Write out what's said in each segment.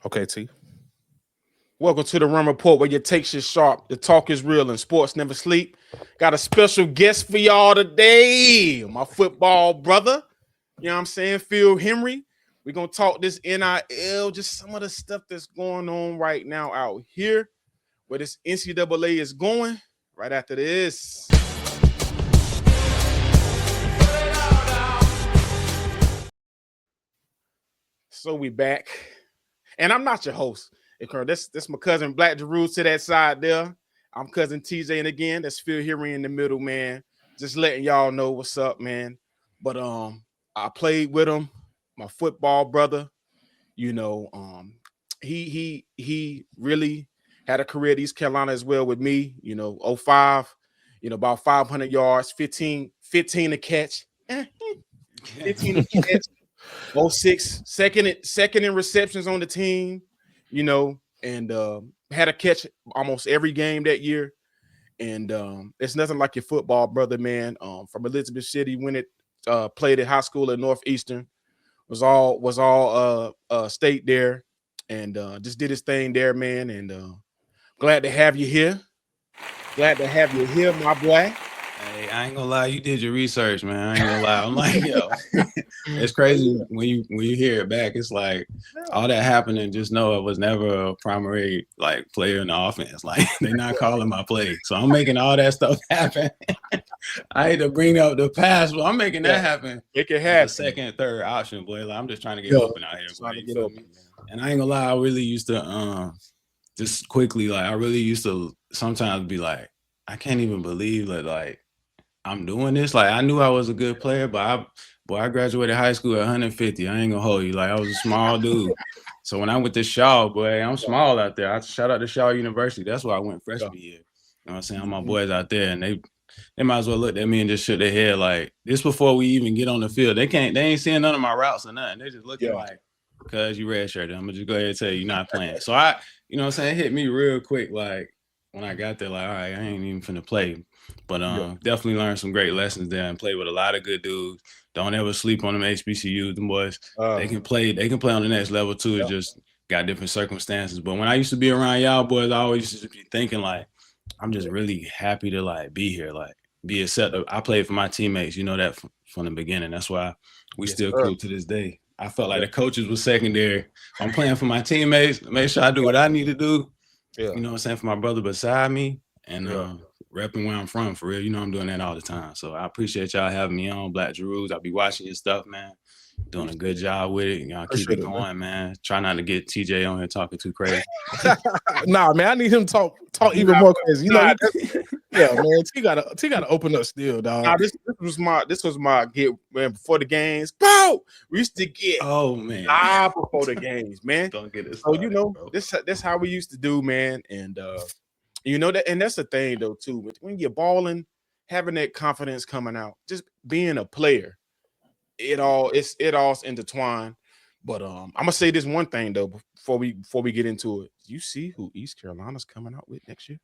Okay, T. Welcome to the Run Report, where your takes is sharp, the talk is real, and sports never sleep. Got a special guest for y'all today, my football brother. You know what I'm saying, Phil Henry. We're gonna talk this NIL, just some of the stuff that's going on right now out here, where this NCAA is going. Right after this. So we back, and I'm not your host. This my cousin Black Jeru to that side there. I'm cousin TJ, and again, that's Phil here in the middle, man. Just letting y'all know what's up, man. But I played with him, my football brother. You know, he really had a career at East Carolina as well with me. You know, '05, about 500 yards, 15 to catch. 15 to catch. '06, second in receptions on the team, and had a catch almost every game that year. And it's nothing like your football brother, man. From Elizabeth City, when it played at high school at Northeastern, was all state there, and just did his thing there, man. And glad to have you here. Glad to have you here, my boy. Hey, I ain't gonna lie, you did your research, man. I ain't gonna lie. I'm like, yo, it's crazy when you hear it back. It's like all that happening. Just know I was never a primary player in the offense. Like they're not calling my play, so I'm making all that stuff happen. I hate to bring up the past, but I'm making that happen. It can happen. The second, third option, boy. Like, I'm just trying to get open out here. Trying to get open. And I ain't gonna lie, I really used to just quickly, I really used to sometimes be like, I can't even believe that I'm doing this. I knew I was a good player, but I graduated high school at 150. I ain't gonna hold you. I was a small dude. So when I went to Shaw, boy, I'm small out there. I shout out to Shaw University. That's where I went freshman year. You know what I'm saying? All my boys out there, and they might as well look at me and just shook their head like this before we even get on the field. They ain't seeing none of my routes or nothing. They just looking cuz you redshirted. I'm gonna just go ahead and tell you you're not playing. So you know what I'm saying, it hit me real quick, when I got there, all right, I ain't even finna play. But definitely learned some great lessons there and played with a lot of good dudes. Don't ever sleep on them HBCUs, them boys. They can play on the next level too. It just got different circumstances. But when I used to be around y'all boys, I always used to be thinking I'm just really happy to be here, be accepted. I played for my teammates, you know that from the beginning. That's why we still cool to this day. I felt like the coaches were secondary. I'm playing for my teammates, make sure I do what I need to do. You know what I'm saying, for my brother beside me, and repping where I'm from, for real. You know I'm doing that all the time. So I appreciate y'all having me on, Black Jerus. I'll be watching your stuff, man. Doing a good job with it. Y'all keep it going, man. Try not to get TJ on here talking too crazy. Nah, man, I need him to talk even more crazy. You know, yeah, man. T gotta open up still, dog. Nah, this was my get, man, before the games. Bro, we used to get live before the games, man. Don't get it. So this how we used to do, man. And and that's the thing though too. When you're balling, having that confidence coming out, just being a player, it all's intertwined. But I'm gonna say this one thing though before we get into it. You see who East Carolina's coming out with next year?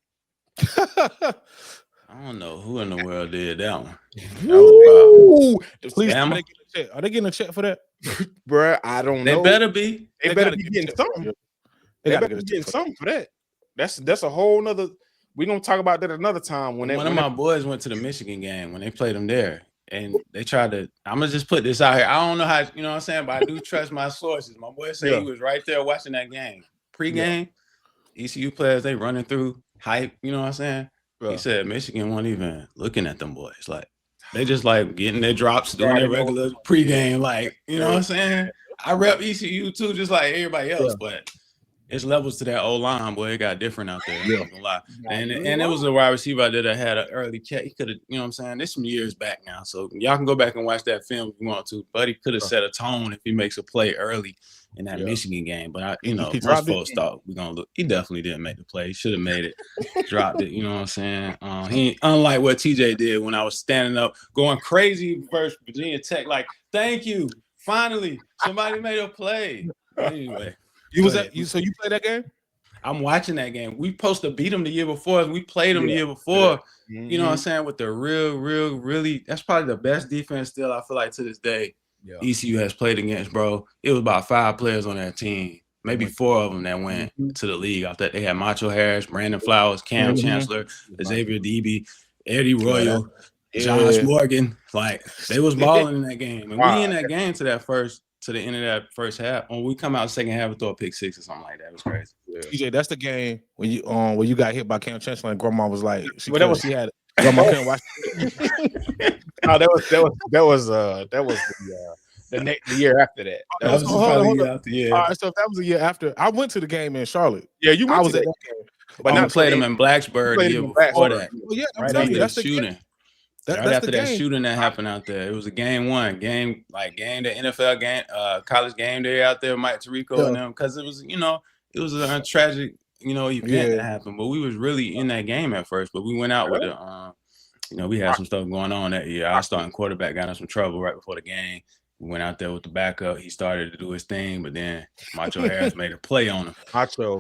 I don't know who in the world did that one. Please, are they getting a check for that? Bruh, I don't know. They better be. They better be getting something. They better be getting something for that. That's a whole nother. We're gonna talk about that another time. One of my boys went to the Michigan game when they played them there, and they tried to. I'm gonna just put this out here. I don't know how, you know what I'm saying, but I do trust my sources. My boy said he was right there watching that game. Pre-game, ECU players, they running through hype. You know what I'm saying? He said Michigan wasn't even looking at them boys. They just getting their drops, doing their regular pre-game. You know what I'm saying? I rep ECU too, just like everybody else, but it's levels to that old line, boy. It got different out there. I'm not gonna lie. And it was a wide receiver out there that had an early catch. He could have, you know what I'm saying? This some years back now. So y'all can go back and watch that film if you want to. But he could have set a tone if he makes a play early in that Michigan game. But most folks thought we're gonna look. He definitely didn't make the play. He should have made it. Dropped it. You know what I'm saying? He, unlike what TJ did when I was standing up going crazy versus Virginia Tech. Thank you. Finally, somebody made a play. Anyway. So you played that game? I'm watching that game. We supposed to beat them the year before. We played them the year before. You know what I'm saying? With the really, that's probably the best defense still, I feel like, to this day. ECU has played against, bro. It was about 5 players on that team maybe 4 of them that went to the league. I thought they had Macho Harris, Brandon Flowers, Cam Chancellor, Xavier Debe, Eddie Royal, Josh Morgan. Like they was balling in that game, and we in that game to the end of that first half. When we come out second half and throw a pick 6 or something like that, it was crazy. TJ, that's the game when you got hit by Cam Chancellor and Grandma was like, Grandma couldn't watch. No, that was the year after that. That was probably the year after. Yeah. All right, so if that was a year after, I went to the game in Charlotte. Yeah, you went. I was at that game, but not played them in Blacksburg the year before that. Well, yeah, right after that shooting. Right after that shooting that happened out there, it was a game one, game the NFL game, college game day out there, Mike Tirico and them, because it was, it was a tragic, event that happened. But we was really in that game at first, but we went out with the, we had some stuff going on that year. Our starting quarterback got in some trouble right before the game. We went out there with the backup. He started to do his thing, but then Macho Harris made a play on him.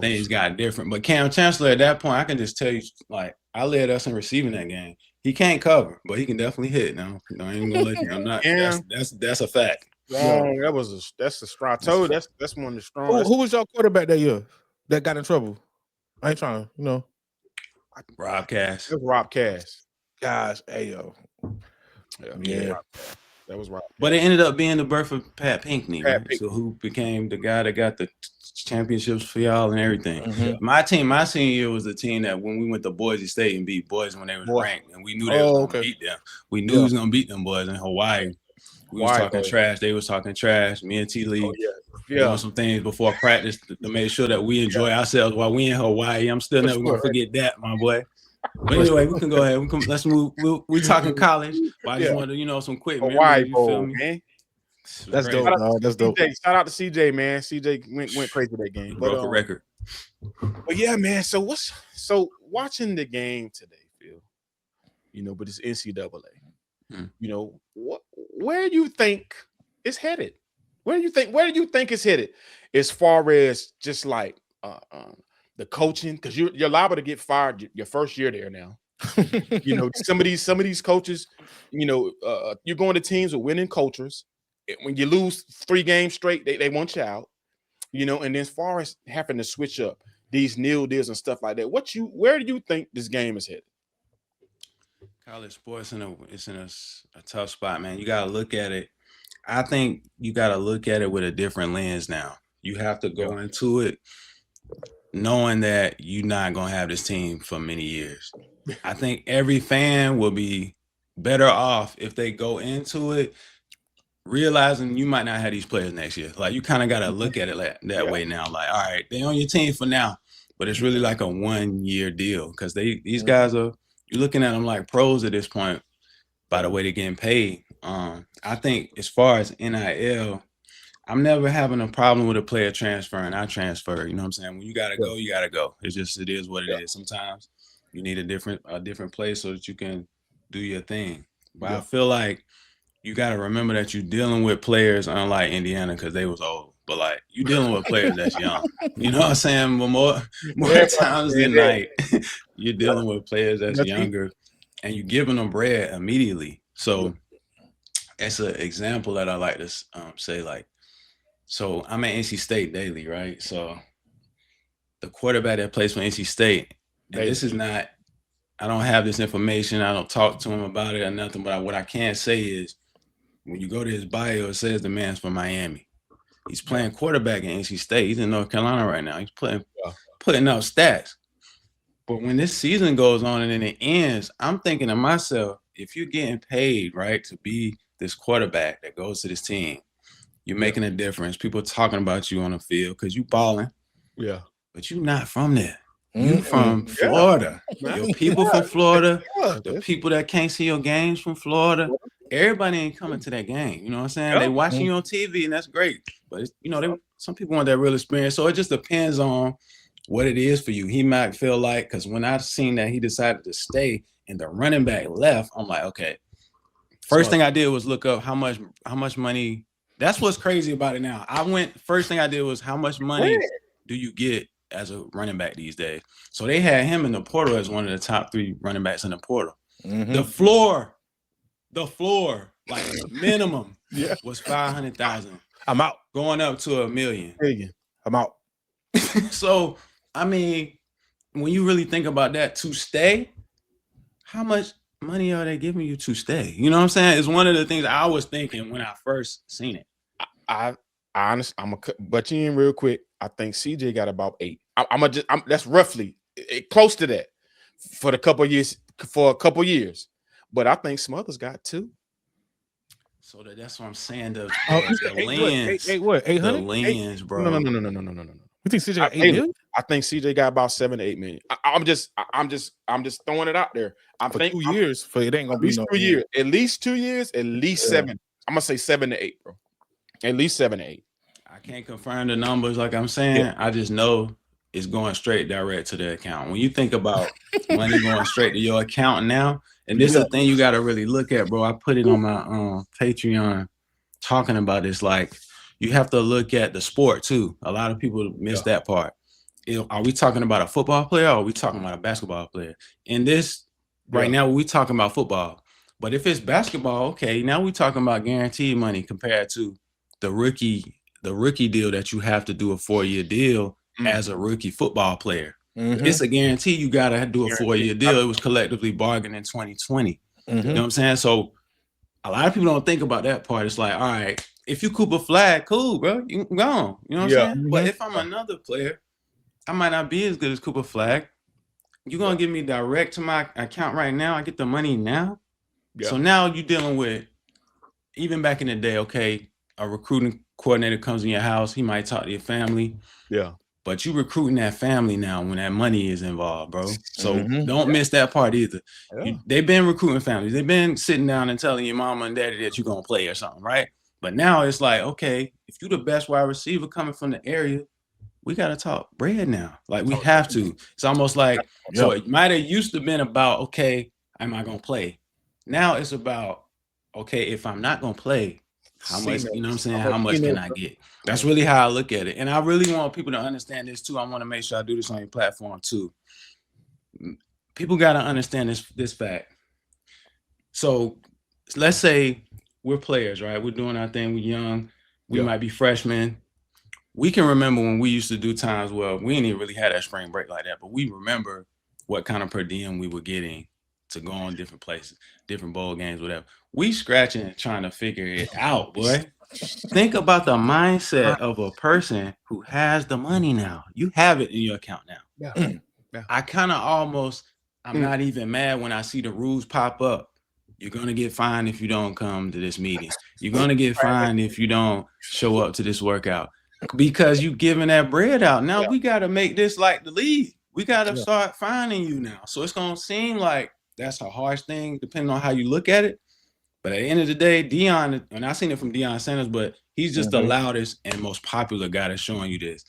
Things got different. But Cam Chancellor at that point, I can just tell you, like, I led us in receiving that game. He can't I but he can definitely hit. Now, I ain't gonna let you. I'm not. That's a fact. That's a strong toe. That's one of the strongest. Who was your quarterback that year that got in trouble? I ain't trying to, Rob Cass. It was Rob Cass. Gosh, hey yo. Yeah. That was right. But it ended up being the birth of Pat Pinckney, so who became the guy that got the championships for y'all and everything. Mm-hmm. My team, my senior year was the team that when we went to Boise State and beat Boise when they were ranked, and we knew they was going to beat them. We knew we was going to beat them boys in Hawaii. We was talking trash. They was talking trash. Me and T-Lee doing some things before practice to make sure that we enjoy ourselves while we in Hawaii. I'm still never going to forget that, my boy. But anyway, we can go ahead. Let's move. We talking college. But I just wanted, some quick memories. You feel me? Man. That's dope, dog. That's dope. Shout out to CJ, man. CJ went crazy that game. Broke a record. But yeah, man. So watching the game today, Phil? But it's NCAA. Where do you think it's headed? Where do you think it's headed? As far as just like the coaching, because you're liable to get fired your first year there now. Some of these coaches, you're going to teams with winning cultures. When you lose 3 games straight, they want you out. And then as far as having to switch up these NIL deals and stuff like that, where do you think this game is headed? College sports it's in a tough spot, man. You got to look at it. I think you got to look at it with a different lens now. You have to go into it knowing that you're not going to have this team for many years. I think every fan will be better off if they go into it realizing you might not have these players next year. Like, you kind of got to look at it that way now. Like, all right, they on your team for now, but it's really like a 1-year deal because these guys you're looking at them like pros at this point by the way they're getting paid. I think as far as NIL, I'm never having a problem with a player transferring. I transfer. You know what I'm saying? When you gotta go, you gotta go. It is what it is. Sometimes you need a different place so that you can do your thing. But I feel like you gotta remember that you're dealing with players, unlike Indiana, because they was old. But like you dealing with players that's young. You know what I'm saying? But more times than not, you're dealing with players that's younger, and you're giving them bread immediately. So it's an example that I like to say, like. So I'm at NC State daily, right? So the quarterback that plays for NC State, and this is not, I don't have this information. I don't talk to him about it or nothing. But what I can say is when you go to his bio, it says the man's from Miami. He's playing quarterback at NC State. He's in North Carolina right now. He's putting up stats. But when this season goes on and then it ends, I'm thinking to myself, if you're getting paid, right, to be this quarterback that goes to this team, you're making a difference. People talking about you on the field because you balling. Yeah. But you're not from there. You from Florida. Your people from Florida. The people that can't see your games from Florida. Everybody ain't coming to that game. You know what I'm saying? They watching you on TV and that's great. But some people want that real experience. So it just depends on what it is for you. He might feel like, because when I seen that he decided to stay and the running back left, I'm like, okay. First thing I did was look up how much money. That's what's crazy about it now. First thing I did was how much money do you get as a running back these days? So they had him in the portal as one of the top 3 running backs in the portal. Mm-hmm. The floor, like minimum was $500,000. I'm out. Going up to $1 million. I'm out. So, I mean, when you really think about that, to stay, how much money are they giving you to stay? You know what I'm saying? It's one of the things I was thinking when I first seen it. I honestly, I'm gonna butt you in real quick. I think CJ got about 8. That's roughly close to that for a couple years. But I think Smothers got 2. So that's what I'm saying. The lens, what? 800? The lens, bro. No. You think CJ got 8 million? I think CJ got about 7 to 8 million. I'm just throwing it out there. I think 2 years for it ain't gonna be no 2 years. At least 2 years. At least 7. I'm gonna say 7 to 8, bro. At least 7 to 8. I can't confirm the numbers, like I'm saying. I just know it's going straight direct to the account. When you think about money going straight to your account now, and this is the thing you got to really look at, bro. I put it on my Patreon talking about this. Like, you have to look at the sport too. A lot of people miss that part. Are we talking about a football player or are we talking about a basketball player? In this right now, we talking about football. But if it's basketball, okay, now we talking about guaranteed money compared to the rookie deal that you have to do a 4-year deal as a rookie football player. It's a guarantee you got to do a 4-year deal. It was collectively bargained in 2020. You know what I'm saying? So a lot of people don't think about that part. It's like, all right, if you Cooper Flag, cool, bro, you can go on. You know what I'm saying? But if I'm another player, I might not be as good as Cooper Flag. You're going to give me direct to my account right now. I get the money now. So now you're dealing with, even back in the day, okay, a recruiting coordinator comes in your house. He might talk to your family. Yeah. But you recruiting that family now when that money is involved, bro. So don't miss that part either. They've been recruiting families. They've been sitting down and telling your mama and daddy that you're going to play or something, right? But now it's like, okay, if you're the best wide receiver coming from the area, we got to talk bread now. Like, we have to. It's almost like, so it might have used to been about, okay, am I going to play? Now it's about, okay, if I'm not going to play, how much, you know what I'm saying? How much can I get? That's really how I look at it. And I really want people to understand this too. I want to make sure I do this on your platform too. People got to understand this fact. So let's say we're players, right? We're doing our thing. We're young. We might be freshmen. We can remember when we used to do times where we didn't even really have that spring break like that, but we remember what kind of per diem we were getting to go on different places, different bowl games, whatever. We scratching and trying to figure it out, boy. Think about the mindset of a person who has the money now. You have it in your account now. I kind of almost, I'm not even mad when I see the rules pop up. You're going to get fined if you don't come to this meeting. You're going to get fined if you don't show up to this workout. Because you giving that bread out. Now we got to make this like the league. We got to start finding you now. So it's going to seem like that's a harsh thing, depending on how you look at it. But at the end of the day, Deion, and I've seen it from Deion Sanders, but he's just the loudest and most popular guy that's showing you this.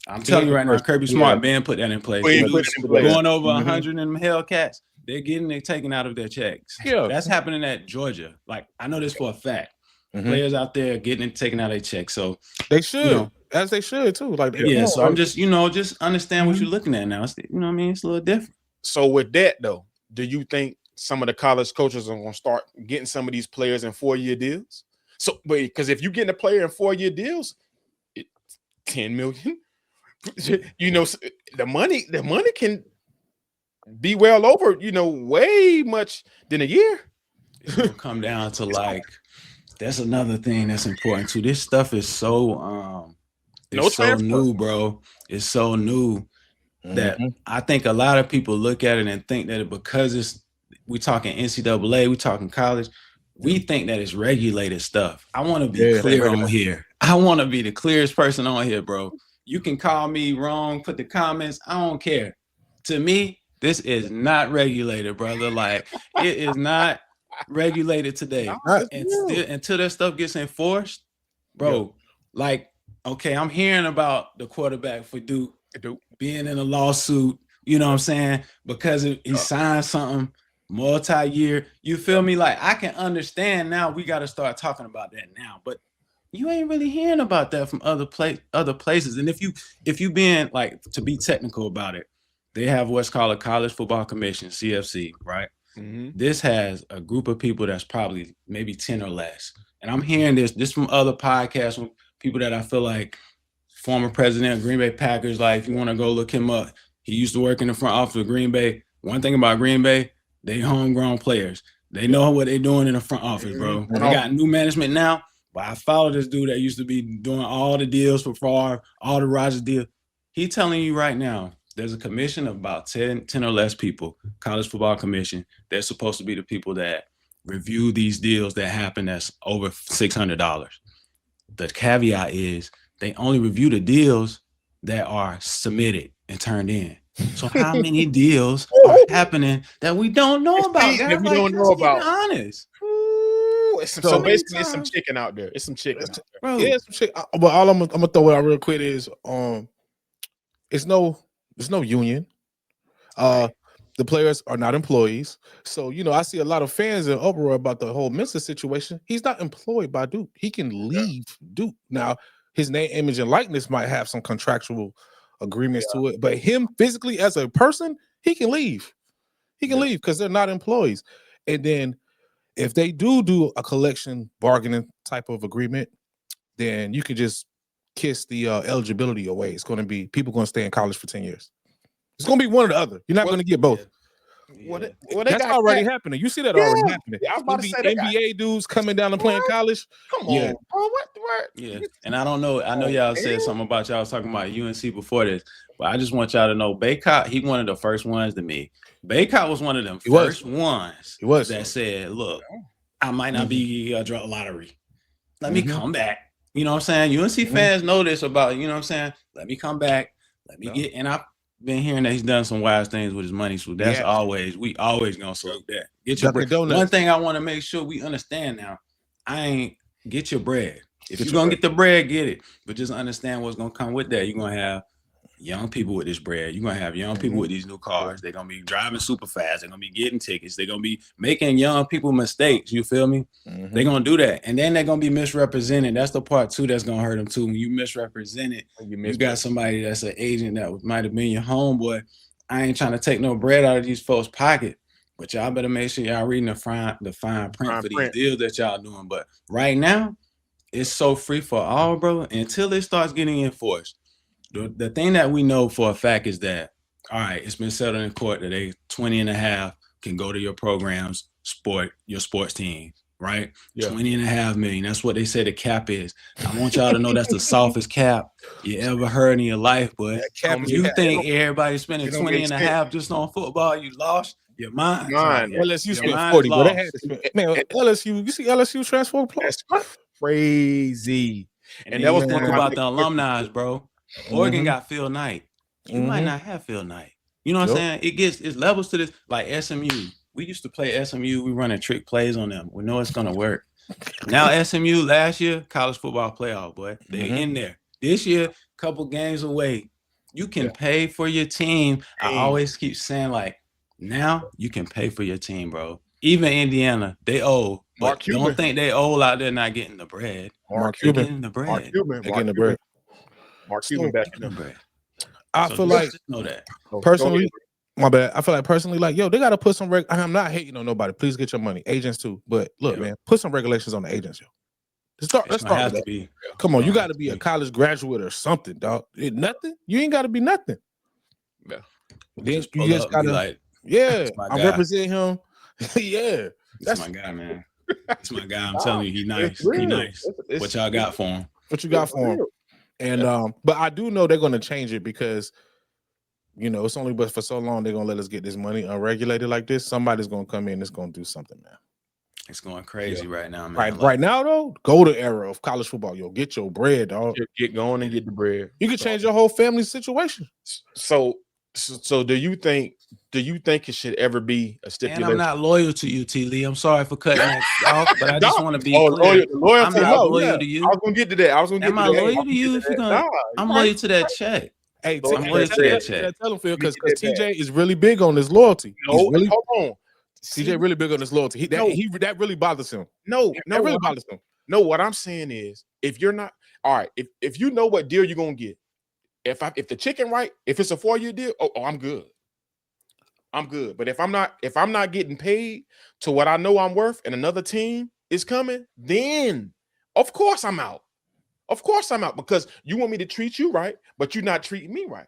I'm telling you right now, Kirby Smart, Ben put that in place. Going over 100 in them Hellcats, they're getting it taken out of their checks. That's happening at Georgia. Like, I know this for a fact. Players out there getting it taken out of their checks. So they should, as they should too. Like, so I'm just, just understand what you're looking at now. It's, you know what I mean? It's a little different. So with that though, do you think some of the college coaches are going to start getting some of these players in 4-year deals? So, because if you get a player in 4-year deals, 10 million, the money can be well over, way much than a year. It's going to come down to like, that's another thing that's important too. This stuff is so, so new, bro. It's so new that I think a lot of people look at it and think that because we talking NCAA, we talking college, we think that it's regulated stuff. I want to be clear on here. I want to be the clearest person on here, bro. You can call me wrong, put the comments. I don't care. To me, this is not regulated, brother. Like, it is not regulated today. Until that stuff gets enforced, bro. Like, okay, I'm hearing about the quarterback for Duke being in a lawsuit, you know what I'm saying? Because he signed something multi-year. You feel me? Like, I can understand now. We got to start talking about that now. But you ain't really hearing about that from other places. And if you being like, to be technical about it, they have what's called a College Football Commission, CFC, right? This has a group of people that's probably maybe 10 or less. And I'm hearing this from other podcasts, from people that I feel like former president of Green Bay Packers. Like, if you want to go look him up, he used to work in the front office of Green Bay. One thing about Green Bay, they homegrown players. They know what they're doing in the front office, bro. They got new management now, but I follow this dude that used to be doing all the deals for Favre, all the Rodgers deals. He telling you right now, there's a commission of about 10 or less people, college football commission. They're supposed to be the people that review these deals that happen that's over $600. The caveat is they only review the deals that are submitted and turned in. So how many deals are happening that we don't know about? That we don't know about. Honest. So basically, it's some chicken out there. It's some chicken out there. Bro. Yeah, some chicken. But all I'm gonna throw it out real quick is it's no union. The players are not employees. So, I see a lot of fans in uproar about the whole Mensa situation. He's not employed by Duke. He can leave Duke. Now, his name, image, and likeness might have some contractual agreements to it, but him physically as a person, he can leave. He can leave because they're not employees. And then if they do a collection bargaining type of agreement, then you can just kiss the eligibility away. It's going to be people going to stay in college for 10 years. It's going to be one or the other. You're not going to get both. That's already happening. You see that already happening. I was about to say NBA dudes coming down and playing college. Come on, bro. What? Yeah, and I don't know. I know y'all said something about y'all was talking about UNC before this, but I just want y'all to know Baycott, he one of the first ones to me. Baycott was one of them first ones that said, look, I might not be a drug lottery. Let me come back. You know what I'm saying? UNC fans know this about, you know what I'm saying? Let me come back. Let me get, and I've been hearing that he's done some wise things with his money. So that's we always gonna salute that. Get your bread. One thing I want to make sure we understand now, get your bread. If you're gonna get the bread, get it. But just understand what's gonna come with that. You're gonna have young people with this bread. You're gonna have young people with these new cars. They're gonna be driving super fast. They're gonna be getting tickets. They're gonna be making young people mistakes. You feel me? They're gonna do that, and then they're gonna be misrepresented. That's the part too that's gonna hurt them too. When you misrepresented, you got somebody that's an agent that might have been your homeboy. I ain't trying to take no bread out of these folks' pocket, but y'all better make sure y'all reading the fine print for these deals that y'all doing. But right now, it's so free for all, bro. Until it starts getting enforced. The thing that we know for a fact is that, all right, it's been settled in court that they 20 and a half can go to your programs, your sports team, right? 20 and a half million. That's what they say the cap is. I want y'all to know that's the softest cap you ever heard in your life, but you think everybody's spending 20 and a half just on football, you lost your mind. LSU spent 40, but they had to spend. Man, LSU, you see LSU transfer plus? That's crazy. And that was talk about the alumni, bro. Oregon got Phill Knight. You might not have Phill Knight. You know what I'm saying? It's levels to this. Like SMU. We used to play SMU. We running trick plays on them. We know it's gonna work. Now SMU last year, college football playoff, boy. They in there. This year, couple games away. You can pay for your team. I always keep saying, like, now you can pay for your team, bro. Even Indiana, they owe. But don't think they owe out there not getting the bread. Mark Cuban getting the bread. Getting the bread. Mark Cuban back in the bread. I feel like know that personally, my bad. I feel like personally, like, yo, they gotta put some I'm not hating on nobody. Please get your money. Agents too. But look, man, put some regulations on the agents, yo. Let's start with that. Come on, you gotta be a college graduate or something, dog. Nothing? You ain't gotta be nothing. Yeah. Then you just gotta like, I represent him. That's my guy, man. That's my guy. I'm telling you, he nice. He nice. What y'all got for him? What you got for him? And but I do know they're gonna change it because it's only but for so long they're gonna let us get this money unregulated like this. Somebody's gonna come in that's gonna do something, man. It's going crazy right now, man. Right now, though, golden era of college football. Yo, get your bread, dog. Get going and get the bread. You can change your whole family situation. So do you think it should ever be a stipulation? And I'm not loyal to you, T. Lee. I'm sorry for cutting that off, but I just want to be clear. I'm not loyal to you. I was gonna get to that. Am I loyal to you? If you're gonna, I'm loyal to that check. Hey, I'm loyal to that check. Tell him, Phil, because TJ is really big on this loyalty. Hold on. TJ really big on this loyalty. That really bothers him. No, that really bothers him. No, what I'm saying is, if you're not all right, if you know what deal you're gonna get, if the chicken right, if it's a 4-year deal, I'm good. I'm good. But if I'm not getting paid to what I know I'm worth, and another team is coming, then of course I'm out. Of course I'm out because you want me to treat you right, but you're not treating me right.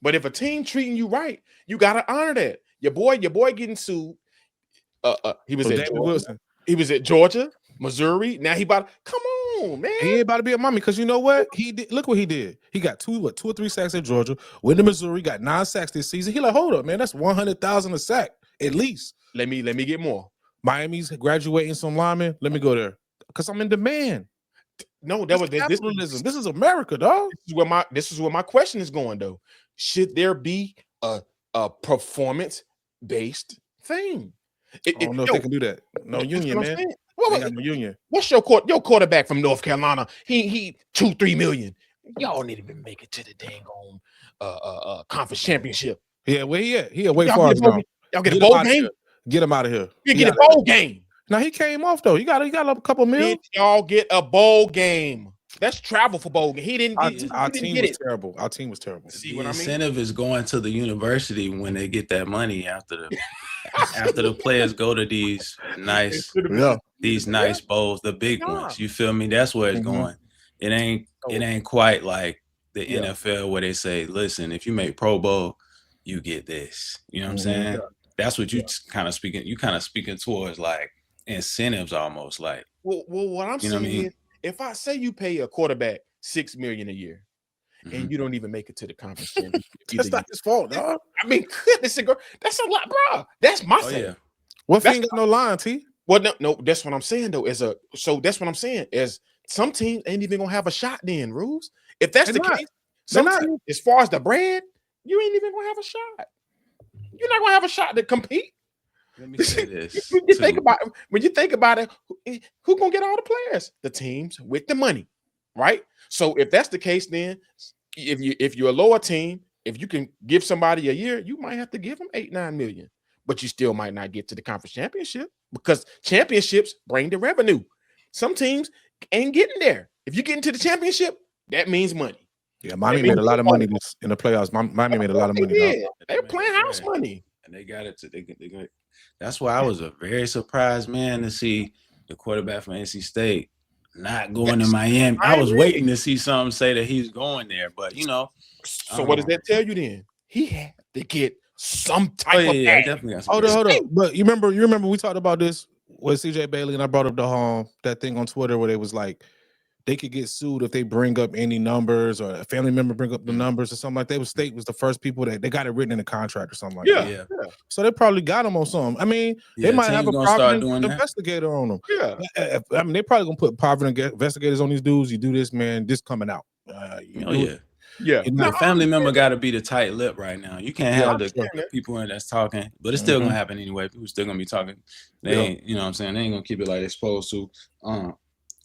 But if a team treating you right, you gotta honor that. Your boy getting sued. He was at Georgia. Wilson. He was at Georgia, Missouri. Now he about come on, man. He ain't about to be a mommy because you know what he did. Look what he did. He got two or three sacks at Georgia. Went to Missouri, got 9 sacks this season. He like, hold up, man, that's 100,000 a sack at least. Let me get more. Miami's graduating some linemen. Let me go there because I'm in demand. No, that was capitalism. This is America, dog. This is where my question is going though. Should there be a performance based thing? I don't know if they can do that. No union, man. No union. What's your quarterback from North Carolina? He 2-3 million. Y'all need to even make it to the dang on conference championship. Yeah, where he at? He away far now. Y'all get a bowl game. Get him out of here. You get a bowl game. Now he came off though. He got a couple mil. Y'all get a bowl game. That's travel for bowl game. He didn't. Our team was terrible. Our team was terrible. See what I mean? Incentive is going to the university when they get that money after the players go to these nice bowls, the big ones. You feel me? That's where it's going. It ain't quite like the NFL where they say, listen, if you make Pro Bowl, you get this. You know what I'm saying? Yeah. That's what you kind of speaking. You kind of speaking towards like incentives almost like. Well, what I'm saying is, if I say you pay a quarterback $6 million a year, and you don't even make it to the conference championship, that's not his fault, dog. I mean, goodness, that's a lot, bro. That's my thing. Yeah. What ain't got no line, T? Well, no, that's what I'm saying though. So that's what I'm saying is some teams ain't even gonna have a shot then, Rules. If that's the case, some teams, as far as the brand, you ain't even gonna have a shot. You're not gonna have a shot to compete. Let me say this. when you think about it, who gonna get all the players? The teams with the money, right? So if that's the case, then if you're a lower team, if you can give somebody a year, you might have to give them 8-9 million, but you still might not get to the conference championship because championships bring the revenue. Some teams ain't getting there. If you get into the championship, that means money. Yeah, Miami made a lot of money in the playoffs. Miami made a lot of money. They're playing house money. And they got it. That's why I was very surprised, man, to see the quarterback from NC State not going to Miami. I was waiting to see something say that he's going there, but you know. So what does that tell you then? He had to get some type of definitely. Hold on. But you remember we talked about this with CJ Bailey, and I brought up that thing on Twitter where they was like, they could get sued if they bring up any numbers or a family member bring up the numbers or something like that. State was the first people that they got it written in a contract or something like that. Yeah. So they probably got them on something. I mean, they might have a private investigator on them. Yeah. I mean, they probably gonna put private investigators on these dudes. You do this, man. This coming out. Yeah. The family member got to be the tight lip right now. You can't have the people in that's talking, but it's still gonna happen anyway. People still gonna be talking. They ain't, you know what I'm saying? They ain't gonna keep it like they're supposed to.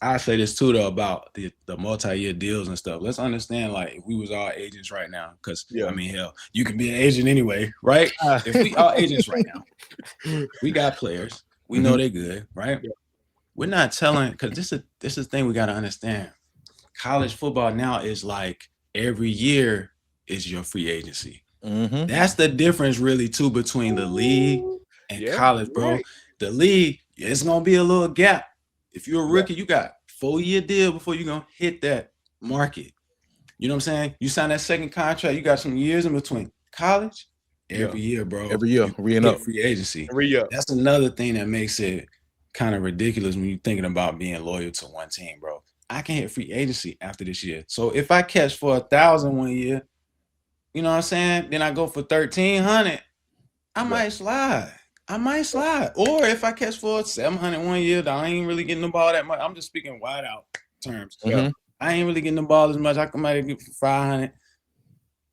I say this too though about the multi-year deals and stuff. Let's understand, like, if we was all agents right now, because I mean, hell, you can be an agent anyway, right? If we all agents right now, we got players, we know they're good, right? Yeah. We're not telling, because this is the thing we got to understand. College football now is like every year is your free agency. That's the difference really too between the league and college, bro. Right. The league, it's gonna be a little gap. If you're a rookie, you got 4-year deal before you're gonna hit that market. You know what I'm saying? You sign that second contract, you got some years in between. College, every year, bro. Every year, re-up free agency. Every year. That's another thing that makes it kind of ridiculous when you're thinking about being loyal to one team, bro. I can hit free agency after this year. So if I catch for 1,000 one year, you know what I'm saying? Then I go for 1,300. I might slide. Or if I catch for 700 one year, I ain't really getting the ball that much. I'm just speaking wide out terms. I ain't really getting the ball as much. I might get for 500.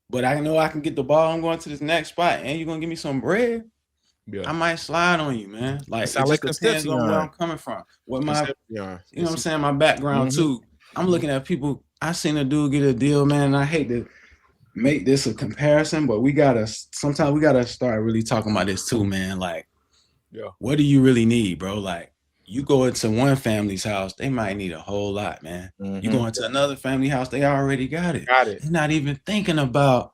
But I know I can get the ball. I'm going to this next spot, and you're gonna give me some bread. Yeah. I might slide on you, man. Like, it just depends on where I'm coming from. What my, you know what I'm saying, my background too. I'm looking at people. I seen a dude get a deal, man. And I hate to make this a comparison, but sometimes we gotta start really talking about this too, man. Like, what do you really need, bro? Like, you go into one family's house, they might need a whole lot, man. You go into another family house, they already got it. They're not even thinking about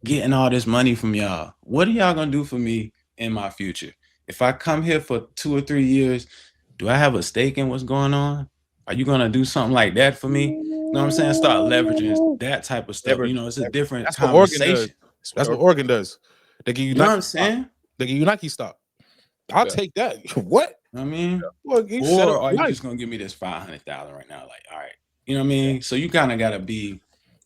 getting all this money from y'all. What are y'all gonna do for me in my future? If I come here for 2 or 3 years, do I have a stake in what's going on? Are you gonna do something like that for me? You know what I'm saying? Start leveraging that type of stuff. You know, it's a different That's what Oregon conversation. does. That's what Oregon does. They give you, you know what I'm saying? They give you Nike stock. I'll take that. What? I mean, well, or are you just gonna give me this 500,000 right now? Like, all right, you know what I mean? So you kind of gotta be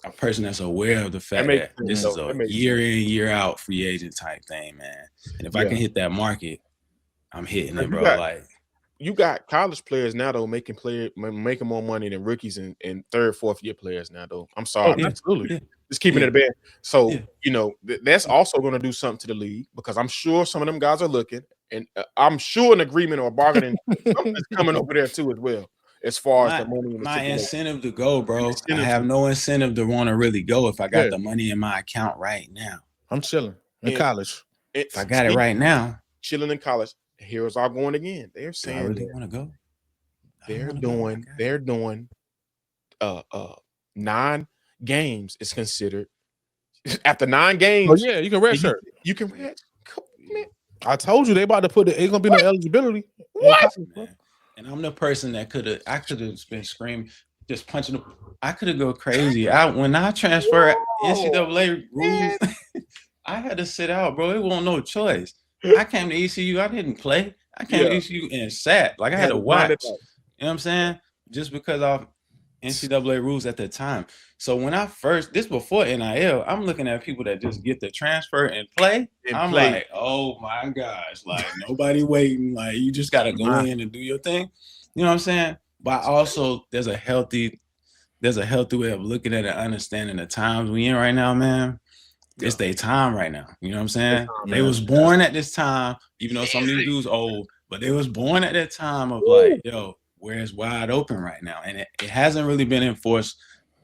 a person that's aware of the fact that this is a year in, year out free agent type thing, man. And if I can hit that market, I'm hitting it, bro. Like, you got college players now though making more money than rookies and third, fourth year players now though. I'm sorry, absolutely. Just keeping it a bit. So you know that's also going to do something to the league because I'm sure some of them guys are looking, and I'm sure an agreement or bargaining is coming over there too as well. As far as the money, my incentive to go, bro. I have no incentive to want to really go if I got the money in my account right now. I'm chilling in college. If I got it right now, chilling in college. Here's our going again. They're saying I really want to go. They're doing 9 games is considered after 9 games. Oh yeah, you can red shirt. You can red. I told you they about to put it. Ain't gonna be no eligibility. What? And I'm the person that could have been screaming, just punching them. I could have go crazy. When I transferred NCAA rules, I had to sit out, bro. It wasn't no choice. I came to ECU. I didn't play. I came to ECU and sat. Like I had to watch. You know what I'm saying? Just because of NCAA rules at the time. So when this before NIL, I'm looking at people that just get the transfer and play. Like, oh my gosh, like nobody waiting. Like you just gotta go in and do your thing. You know what I'm saying? But also there's a healthy way of looking at it, understanding the times we in right now, man. It's their time right now. You know what I'm saying? They was born at this time, even though some of these dudes old, but they was born at that time of like, yo, where it's wide open right now. And it hasn't really been enforced.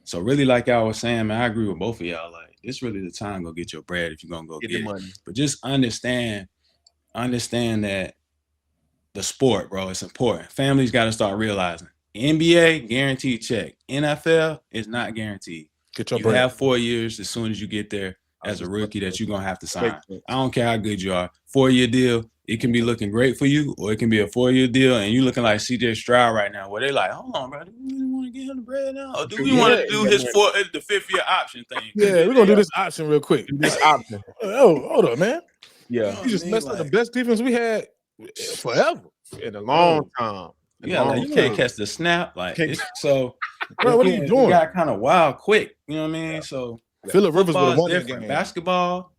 So really, like y'all was saying, man, I agree with both of y'all. Like, it's really the time to go get your bread if you're gonna go get it. Money. But just understand that the sport, bro, it's important. Families got to start realizing. NBA, guaranteed check. NFL is not guaranteed. Get your bread. You have 4 years as soon as you get there as a rookie that you're going to have to sign. I don't care how good you are. 4-year deal, it can be looking great for you, or it can be a 4-year deal, and you looking like CJ Stroud right now, where they like, hold on, bro, do we really want to get him the bread now? Or do we want to do the 5th-year option thing? Yeah, we're going to do this option real quick. This option. Oh, hold up, man. Yeah. You just messed up the best defense we had forever. In a long time. Like you can't catch the snap. Like, so, bro, what are you doing? You got kind of wild quick. You know what I mean? So, Phillip Rivers would have won that game. Basketball,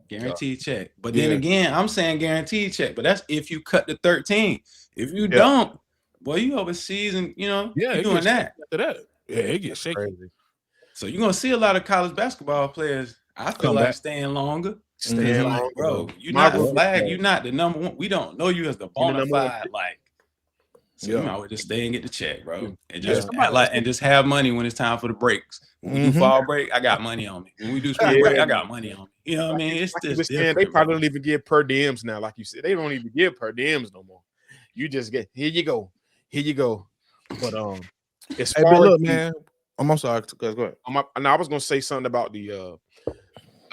guaranteed check. But then again, I'm saying guaranteed check. But that's if you cut the 13. If you don't, boy, you overseas and you're doing that. After that, it gets shaky. Crazy. So you're gonna see a lot of college basketball players. I feel like staying longer. Bro. You're not the flag. You're not the number one. We don't know you as the bona fide. Like, so you might just stay and get the check, bro, and just and just have money when it's time for the breaks. When we do fall break, I got money on me. When we do spring break, I got money on me. You know what I mean? It's just they probably don't even give per diems now, like you said. They don't even give per diems no more. You just get here you go. But as far look, man. I'm sorry. Go ahead. I was gonna say something about the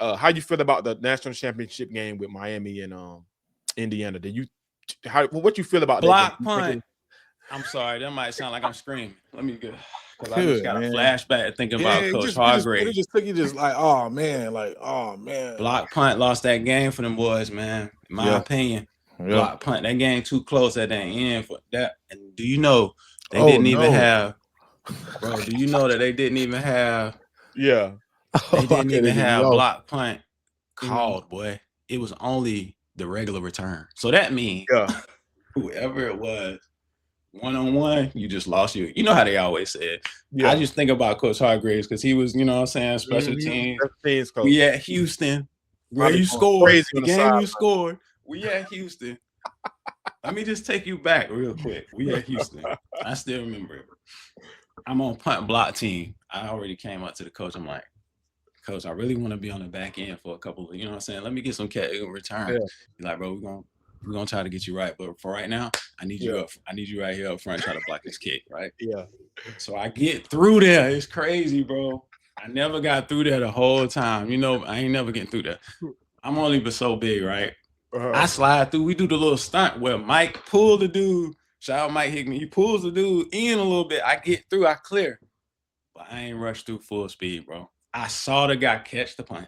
how you feel about the national championship game with Miami and Indiana. What you feel about block that punt? I'm sorry, that might sound like I'm screaming. Let me go because I just got a flashback thinking about Coach Hargrave. It just took you like, oh man. Block punt lost that game for them boys, man. In my opinion, block punt that game too close at that end for that. And do you know they didn't even have, bro? Do you know that they didn't even have? Yeah. They didn't even have block punt called, boy. It was only the regular return. So that means whoever it was, one-on-one, you just lost you. You know how they always said. I just think about Coach Hargraves because he was, you know what I'm saying, special teams. We at Houston, where you scored. The game you scored. We at Houston. Let me just take you back real quick. We at Houston. I still remember it. I'm on punt block team. I already came up to the coach. I'm like, Coach, I really want to be on the back end for a couple of, you know what I'm saying? Let me get some return. He's like, bro, we're gonna try to get you right. But for right now, I need you up. I need you right here up front, try to block this kick, right? Yeah. So I get through there. It's crazy, bro. I never got through there the whole time. You know, I ain't never getting through there. I'm only but so big, right? I slide through. We do the little stunt where Mike pulled the dude Shout out Mike Hickman. He pulls the dude in a little bit. I get through, I clear. But I ain't rushed through full speed, bro. I saw the guy catch the punt.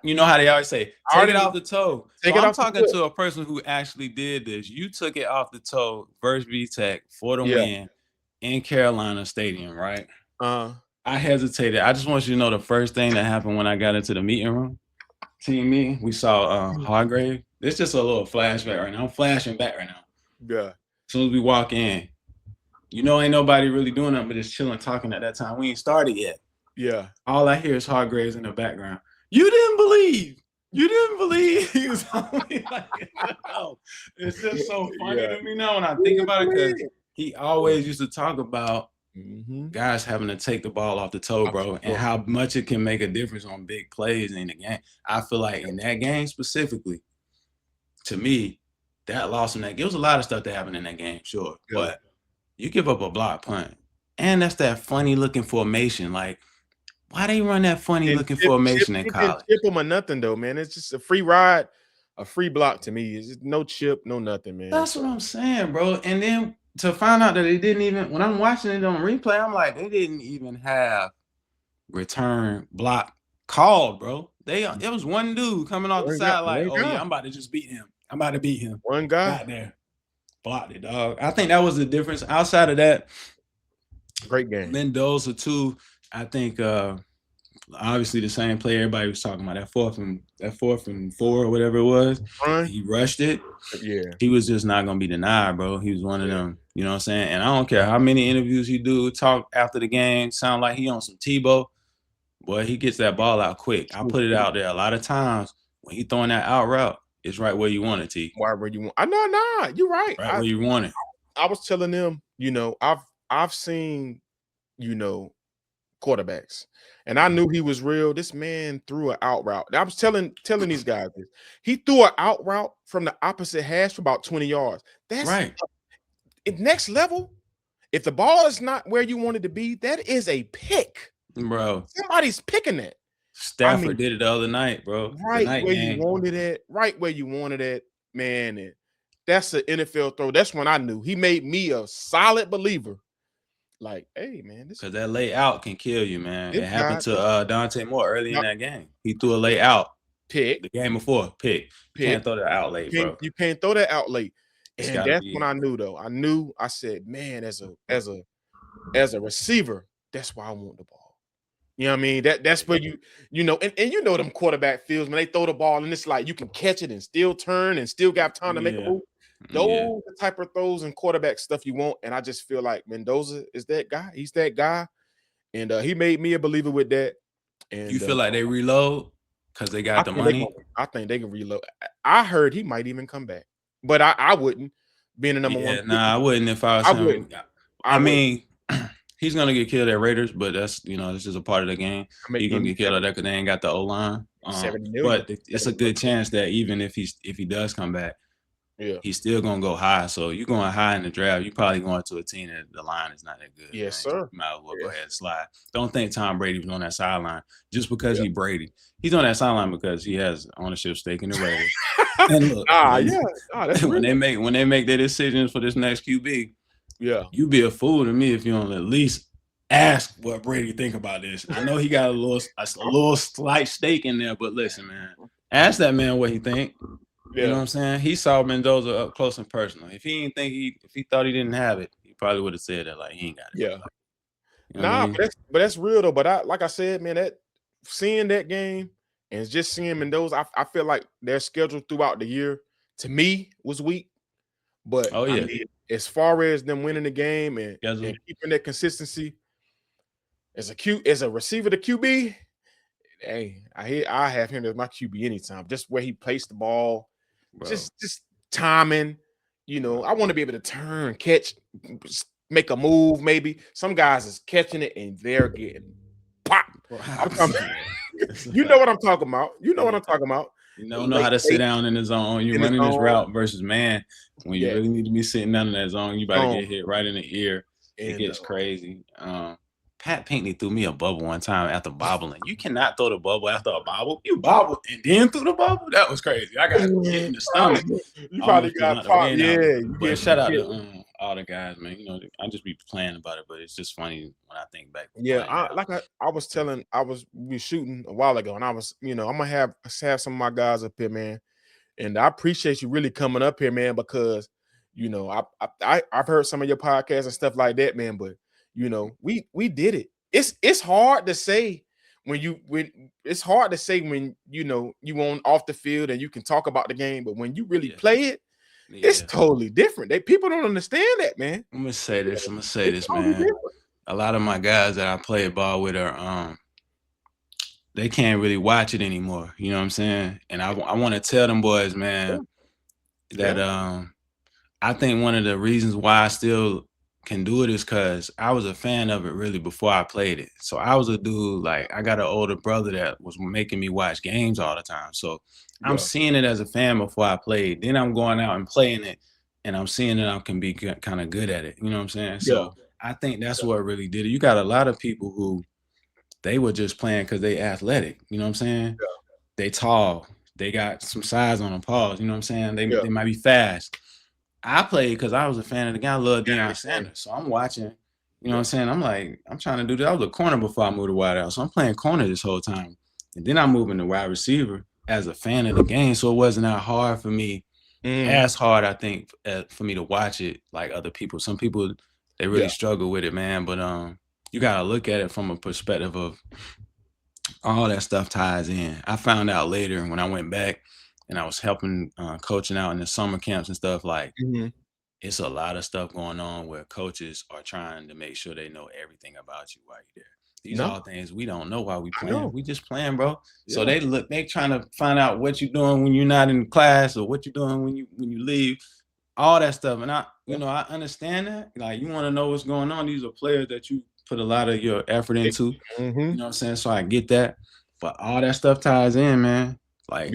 You know how they always say, take it off the toe. So I'm talking to a person who actually did this. You took it off the toe versus VTech for the win in Carolina Stadium, right? I hesitated. I just want you to know the first thing that happened when I got into the meeting room. Team meeting, we saw Hargrave. It's just a little flashback right now. I'm flashing back right now. Yeah. As soon as we walk in, you know, ain't nobody really doing nothing but just chilling, talking at that time. We ain't started yet. Yeah. All I hear is Hargraves in the background. You didn't believe he was only like, no. It's just so funny to me now when I think about it, because he always used to talk about guys having to take the ball off the toe, bro, and how much it can make a difference on big plays in the game. I feel like in that game specifically, to me, that loss in that game, there was a lot of stuff that happened in that game, sure, but you give up a block punt, and that's that funny looking formation, like. Why they run that funny looking formation in college? Chip them or nothing though, man. It's just a free ride, a free block to me. It's just no chip, no nothing, man. That's what I'm saying, bro. And then to find out that they didn't even, when I'm watching it on replay, I'm like, they didn't even have return block called, bro. It was one dude coming off the side like, oh yeah, I'm about to just beat him. I'm about to beat him. One guy out there blocked it, dog. I think that was the difference. Outside of that, great game. Mendoza too. I think obviously the same play everybody was talking about, that fourth and 4 or whatever it was. He rushed it. Yeah. He was just not gonna be denied, bro. He was one of them, you know what I'm saying? And I don't care how many interviews he do, talk after the game, sound like he on some Tebow. Boy, he gets that ball out quick. I put it out there a lot of times when he throwing that out route, it's right where you want it, T. Right where you want. Nah, you're right. Right where you want it. I was telling them, you know, I've seen, you know, quarterbacks, and I knew he was real. This man threw an out route. I was telling these guys this. He threw an out route from the opposite hash for about 20 yards. That's right. Next level. If the ball is not where you want it to be, that is a pick, bro. Somebody's picking that. Stafford did it the other night, bro. Right where you wanted it. Right where you wanted it, man. And that's an NFL throw. That's when I knew he made me a solid believer. Like, hey, man, because that lay out can kill you, man. It happened to Dante Moore early in that game. He threw a lay out pick the game before pick. You can't throw that out late, bro. You can't throw that out late. And that's when I knew, though. I said, man, as a receiver, that's why I want the ball. You know what I mean? That's where you know, and you know them quarterback feels when they throw the ball and it's like you can catch it and still turn and still got time to make a move. Those are the type of throws and quarterback stuff you want. And I just feel like Mendoza is that guy. He's that guy. And he made me a believer with that. And you feel like they reload because they got the money? I think they can reload. I heard he might even come back. But I wouldn't, being a number one. Nah, I wouldn't if I was him. I mean, he's gonna get killed at Raiders, but that's this is a part of the game. He's gonna get killed at that because they ain't got the O-line. But it's a good chance that even if he does come back, he's still gonna go high. So you're going high in the draft. You're probably going to a team that the line is not that good. Yes, sir. You might as well go ahead and slide. Don't think Tom Brady was on that sideline just because he's Brady. He's on that sideline because he has ownership stake in the Raiders. And look, that's when they make their decisions for this next QB. Yeah, you be a fool to me if you don't at least ask what Brady think about this. I know he got a little slight stake in there, but listen, man, ask that man what he think. You know what I'm saying? He saw Mendoza up close and personal. If he didn't think if he thought he didn't have it, he probably would have said that like he ain't got it. Yeah. You know I mean? but that's real though. But like I said, man, that seeing that game and just seeing Mendoza, I feel like their schedule throughout the year to me was weak. But I mean, as far as them winning the game and keeping that consistency, as a receiver to QB, hey, I have him as my QB anytime. Just where he placed the ball. Bro. Just timing, you know. I want to be able to turn, catch, make a move. Maybe some guys is catching it and they're getting pop. You know what I'm talking about. You don't know how to sit down in the zone. You're running this route versus man. When you really need to be sitting down in that zone, you about to get hit right in the ear. It gets crazy. Pat Pinkney threw me a bubble one time after bobbling. You cannot throw the bubble after a bobble. You bobbled and then threw the bubble. That was crazy. I got hit in the stomach. You probably got popped. Yeah, you but shout out to all the guys, man. You know, I just be playing about it, but it's just funny when I think back. Yeah, I was shooting a while ago, and I was, I'm gonna have some of my guys up here, man. And I appreciate you really coming up here, man, because I've heard some of your podcasts and stuff like that, man. But we did it. It's hard to say when you on off the field and you can talk about the game, but when you really play it, it's totally different. People don't understand that, man. I'm gonna say this, man. Different. A lot of my guys that I play ball with are they can't really watch it anymore. You know what I'm saying? And I want to tell them boys, man, that I think one of the reasons why I still can do it is because I was a fan of it really before I played it. So I was a dude, like I got an older brother that was making me watch games all the time. So I'm seeing it as a fan before I played. Then I'm going out and playing it, and I'm seeing that I can be kind of good at it. You know what I'm saying? So I think that's what really did it. You got a lot of people who they were just playing because they athletic. You know what I'm saying? Yeah. They tall. They got some size on them paws. You know what I'm saying? They might be fast. I played because I was a fan of the guy. I love Deion Sanders. So I'm watching. You know what I'm saying? I'm like, I'm trying to do that. I was a corner before I moved to wide out. So I'm playing corner this whole time. And then I'm moving to wide receiver as a fan of the game. So it wasn't that hard for me. As hard, I think, for me to watch it like other people. Some people, they really struggle with it, man. But you got to look at it from a perspective of all that stuff ties in. I found out later when I went back and I was helping coaching out in the summer camps and stuff, like it's a lot of stuff going on where coaches are trying to make sure they know everything about you while you're there. These are all things we don't know while we playing. We just playing, bro. Yeah. So they trying to find out what you're doing when you're not in class or what you're doing when you leave, all that stuff. And I understand that. Like, you want to know what's going on. These are players that you put a lot of your effort into. You know what I'm saying? So I get that. But all that stuff ties in, man. Like,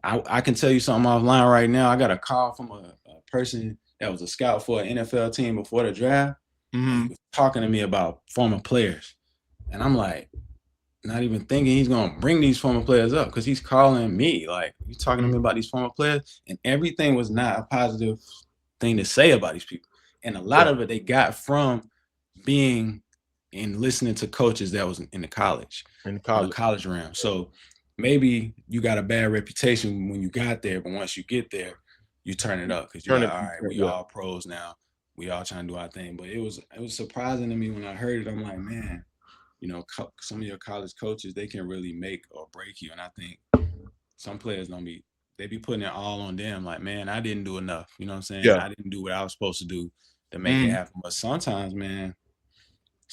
I can tell you something offline right now. I got a call from a person that was a scout for an NFL team before the draft. He was talking to me about former players. And I'm like, not even thinking he's going to bring these former players up because he's calling me. Like, you talking to me about these former players? And everything was not a positive thing to say about these people. And a lot of it they got from being and listening to coaches that was in the college realm. So maybe you got a bad reputation when you got there, but once you get there, you turn it up because you're like, all right, we all pros now. We all trying to do our thing. But it was surprising to me when I heard it. I'm like, man, you know, some of your college coaches, they can really make or break you. And I think some players they be putting it all on them. Like, man, I didn't do enough. You know what I'm saying? I didn't do what I was supposed to do to make it happen. But sometimes, man,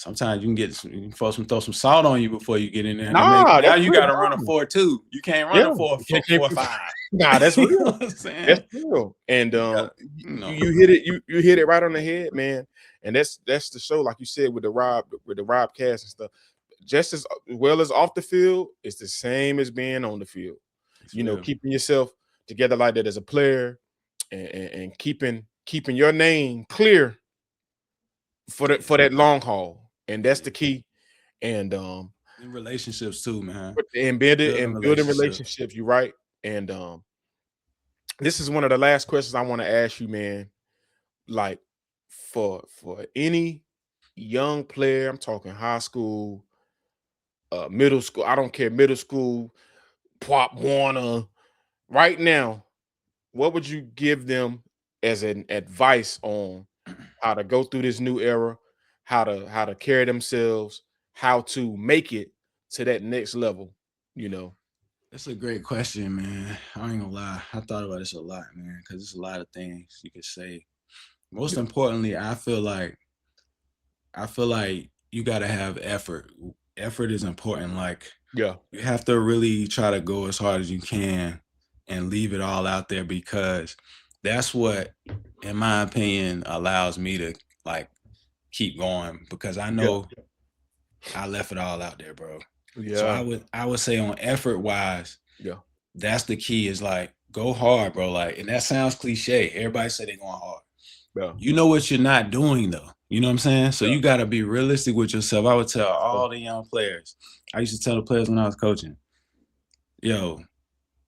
you can throw some salt on you before you get in there. Now you got to run a 4.2. You can't run a 4.5. Nah, that's real. You know what I'm saying? That's real. And you hit it. You hit it right on the head, man. And that's the show, like you said, with the Rob cast and stuff. Just as well as off the field, it's the same as being on the field. Keeping yourself together like that as a player, and keeping your name clear for that long haul. And that's the key. And relationships too, man. Building relationships, you're right. And this is one of the last questions I want to ask you, man. Like, for any young player, I'm talking high school, middle school, I don't care, middle school, Pop Warner, right now, what would you give them as an advice on how to go through this new era, how to carry themselves, how to make it to that next level? That's a great question, man. I ain't gonna lie. I thought about this a lot, man, because there's a lot of things you could say. Most importantly, I feel like you gotta have effort. Effort is important. Like, you have to really try to go as hard as you can and leave it all out there, because that's what, in my opinion, allows me to like keep going, because I know I left it all out there, bro. So I would say on effort wise, that's the key, is like, go hard, bro. Like, and that sounds cliche. Everybody say they going hard. You know what you're not doing though. You know what I'm saying? So you got to be realistic with yourself. I would tell all the young players. I used to tell the players when I was coaching, yo,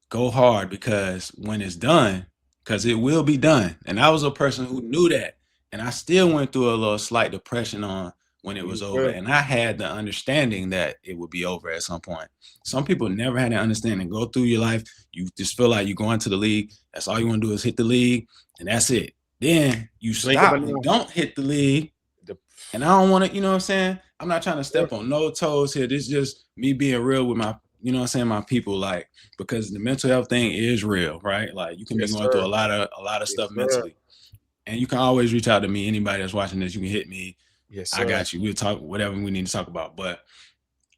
go hard because when it's done, because it will be done. And I was a person who knew that. And I still went through a little slight depression on when it was over. And I had the understanding that it would be over at some point. Some people never had that understanding. Go through your life. You just feel like you're going to the league. That's all you want to do is hit the league. And that's it. Then you stop and don't hit the league. And I don't want to, you know what I'm saying? I'm not trying to step on no toes here. This is just me being real with my, you know what I'm saying, my people, like, because the mental health thing is real, right? Like you can be going through a lot of stuff mentally. And you can always reach out to me. Anybody that's watching this, you can hit me. Yes, sir. I got you. We'll talk whatever we need to talk about. But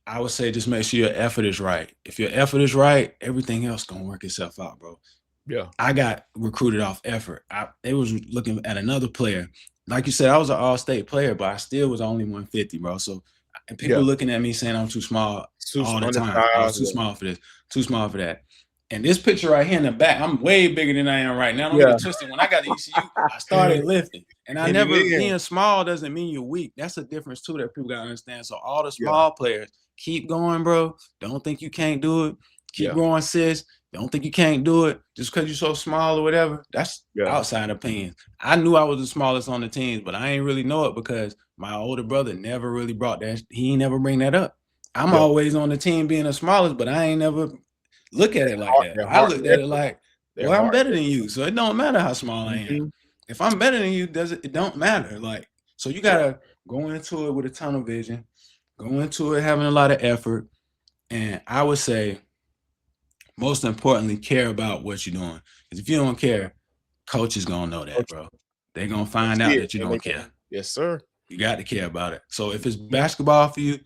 I would say just make sure your effort is right. If your effort is right, everything else gonna work itself out, bro. Yeah. I got recruited off effort. They was looking at another player. Like you said, I was an all-state player, but I still was only 150, bro. So and people looking at me saying I'm too small all the time. I was too small for this, too small for that. And this picture right here in the back, I'm way bigger than I am right now. Don't get it twisted. When I got the ECU, I started lifting. And I never, being small doesn't mean you're weak. That's a difference too that people got to understand. So all the small players, keep going, bro. Don't think you can't do it. Keep growing, sis. Don't think you can't do it just because you're so small or whatever. That's outside opinion. I knew I was the smallest on the teams, but I ain't really know it because my older brother never really brought that. He ain't never bring that up. I'm always on the team being the smallest, but I ain't never look at it like that. I looked at it like, well, I'm better than you. So it don't matter how small I am. If I'm better than you, it don't matter. Like, so you gotta go into it with a tunnel vision, go into it having a lot of effort. And I would say, most importantly, care about what you're doing. Because if you don't care, coach is gonna know that, bro. They're gonna find out that you don't care. Yes, sir. You got to care about it. So if it's basketball for you,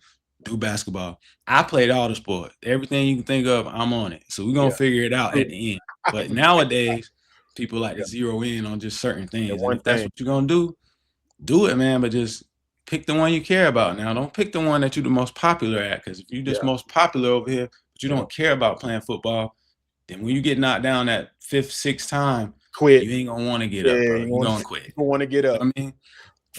do basketball. I played all the sports. Everything you can think of, I'm on it. So we're going to figure it out at the end. But nowadays, people like to zero in on just certain things. And if that's what you're going to do it, man. But just pick the one you care about now. Don't pick the one that you're the most popular at. Because if you're just most popular over here, but you don't care about playing football, then when you get knocked down that 5th, 6th time, quit. You ain't going to want to get up, bro. You're going to quit. You want to get up. I mean,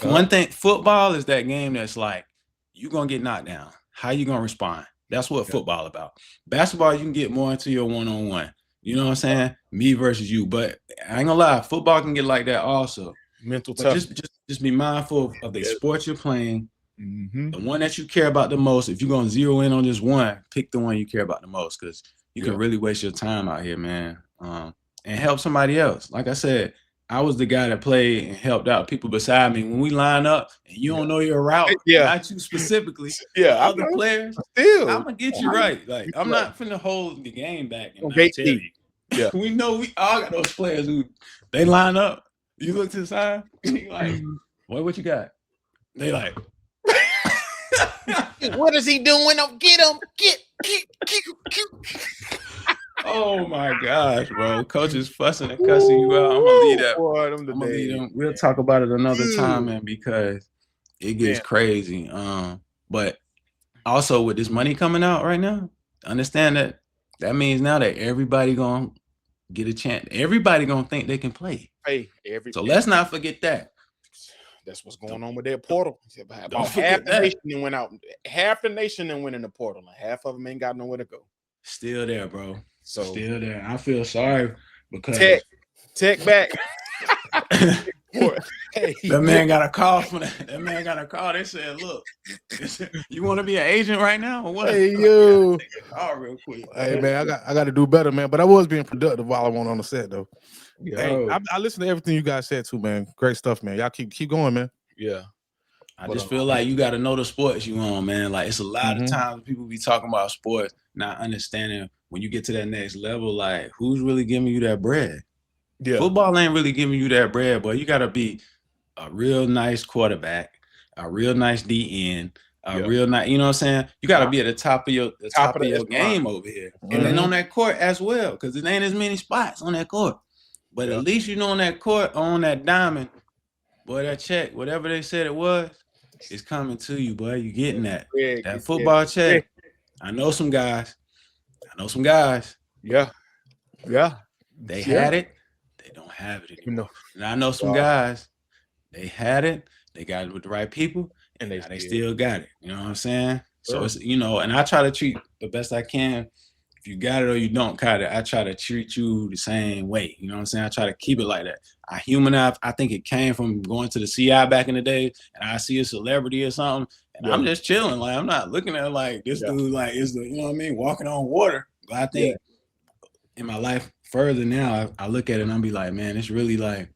one thing, football is that game that's like, you're going to get knocked down. How you going to respond? That's what football about. Basketball, you can get more into your one-on-one. You know what I'm saying? Me versus you. But I ain't going to lie, football can get like that also. Mental toughness. Just be mindful of the sport you're playing, the one that you care about the most. If you're going to zero in on just one, pick the one you care about the most because you can really waste your time out here, man, and help somebody else. Like I said, I was the guy that played and helped out people beside me. When we line up and you don't know your route, not you specifically, other players, I'm gonna get you right. Like I'm not finna hold the game back and not tell you. Yeah, we know we all got those players who they line up. You look to the side, you like, what you got? They like, what is he doing? Get him, get. Oh my gosh, bro. Coach is fussing and cussing you out. I'm gonna leave that. Boy, we'll talk about it another time, man, because it gets crazy. But also with this money coming out right now, understand that means now that everybody gonna get a chance. Everybody gonna think they can play. So let's not forget that. That's what's going on with that portal. About half the nation went out. Half the nation then went in the portal, and half of them ain't got nowhere to go. Still there, bro. So still there. I feel sorry because tech back. That man got a call from that man got a call. They said, "Look, you want to be an agent right now or what?" Hey you. Call real quick. Hey man, I got to do better, man. But I was being productive while I went on the set though. Hey, I listened to everything you guys said too, man. Great stuff, man. Y'all keep going, man. Yeah. I just feel like you got to know the sports you on, man. Like it's a lot of times people be talking about sports, not understanding when you get to that next level, like who's really giving you that bread? Yeah. Football ain't really giving you that bread, but you got to be a real nice quarterback, a real nice DN, real nice, you know what I'm saying? You got to be at the top of your game over here. And then on that court as well, because it ain't as many spots on that court. But at least you know on that court, on that diamond, boy, that check, whatever they said it was, it's coming to you, boy. You getting that. That football check. I know some guys. Yeah. They had it. They don't have it anymore. And I know some guys They had it. They got it with the right people, and they still got it. You know what I'm saying? So it's, you know, and I try to treat the best I can. If you got it or you don't got it, I try to treat you the same way. You know what I'm saying? I try to keep it like that. I humanize. I think it came from going to the CI back in the day, and I see a celebrity or something, and I'm just chilling. Like, I'm not looking at like this dude like is the, you know what I mean, walking on water. But I think in my life further now, I look at it and I'm be like, man, it's really like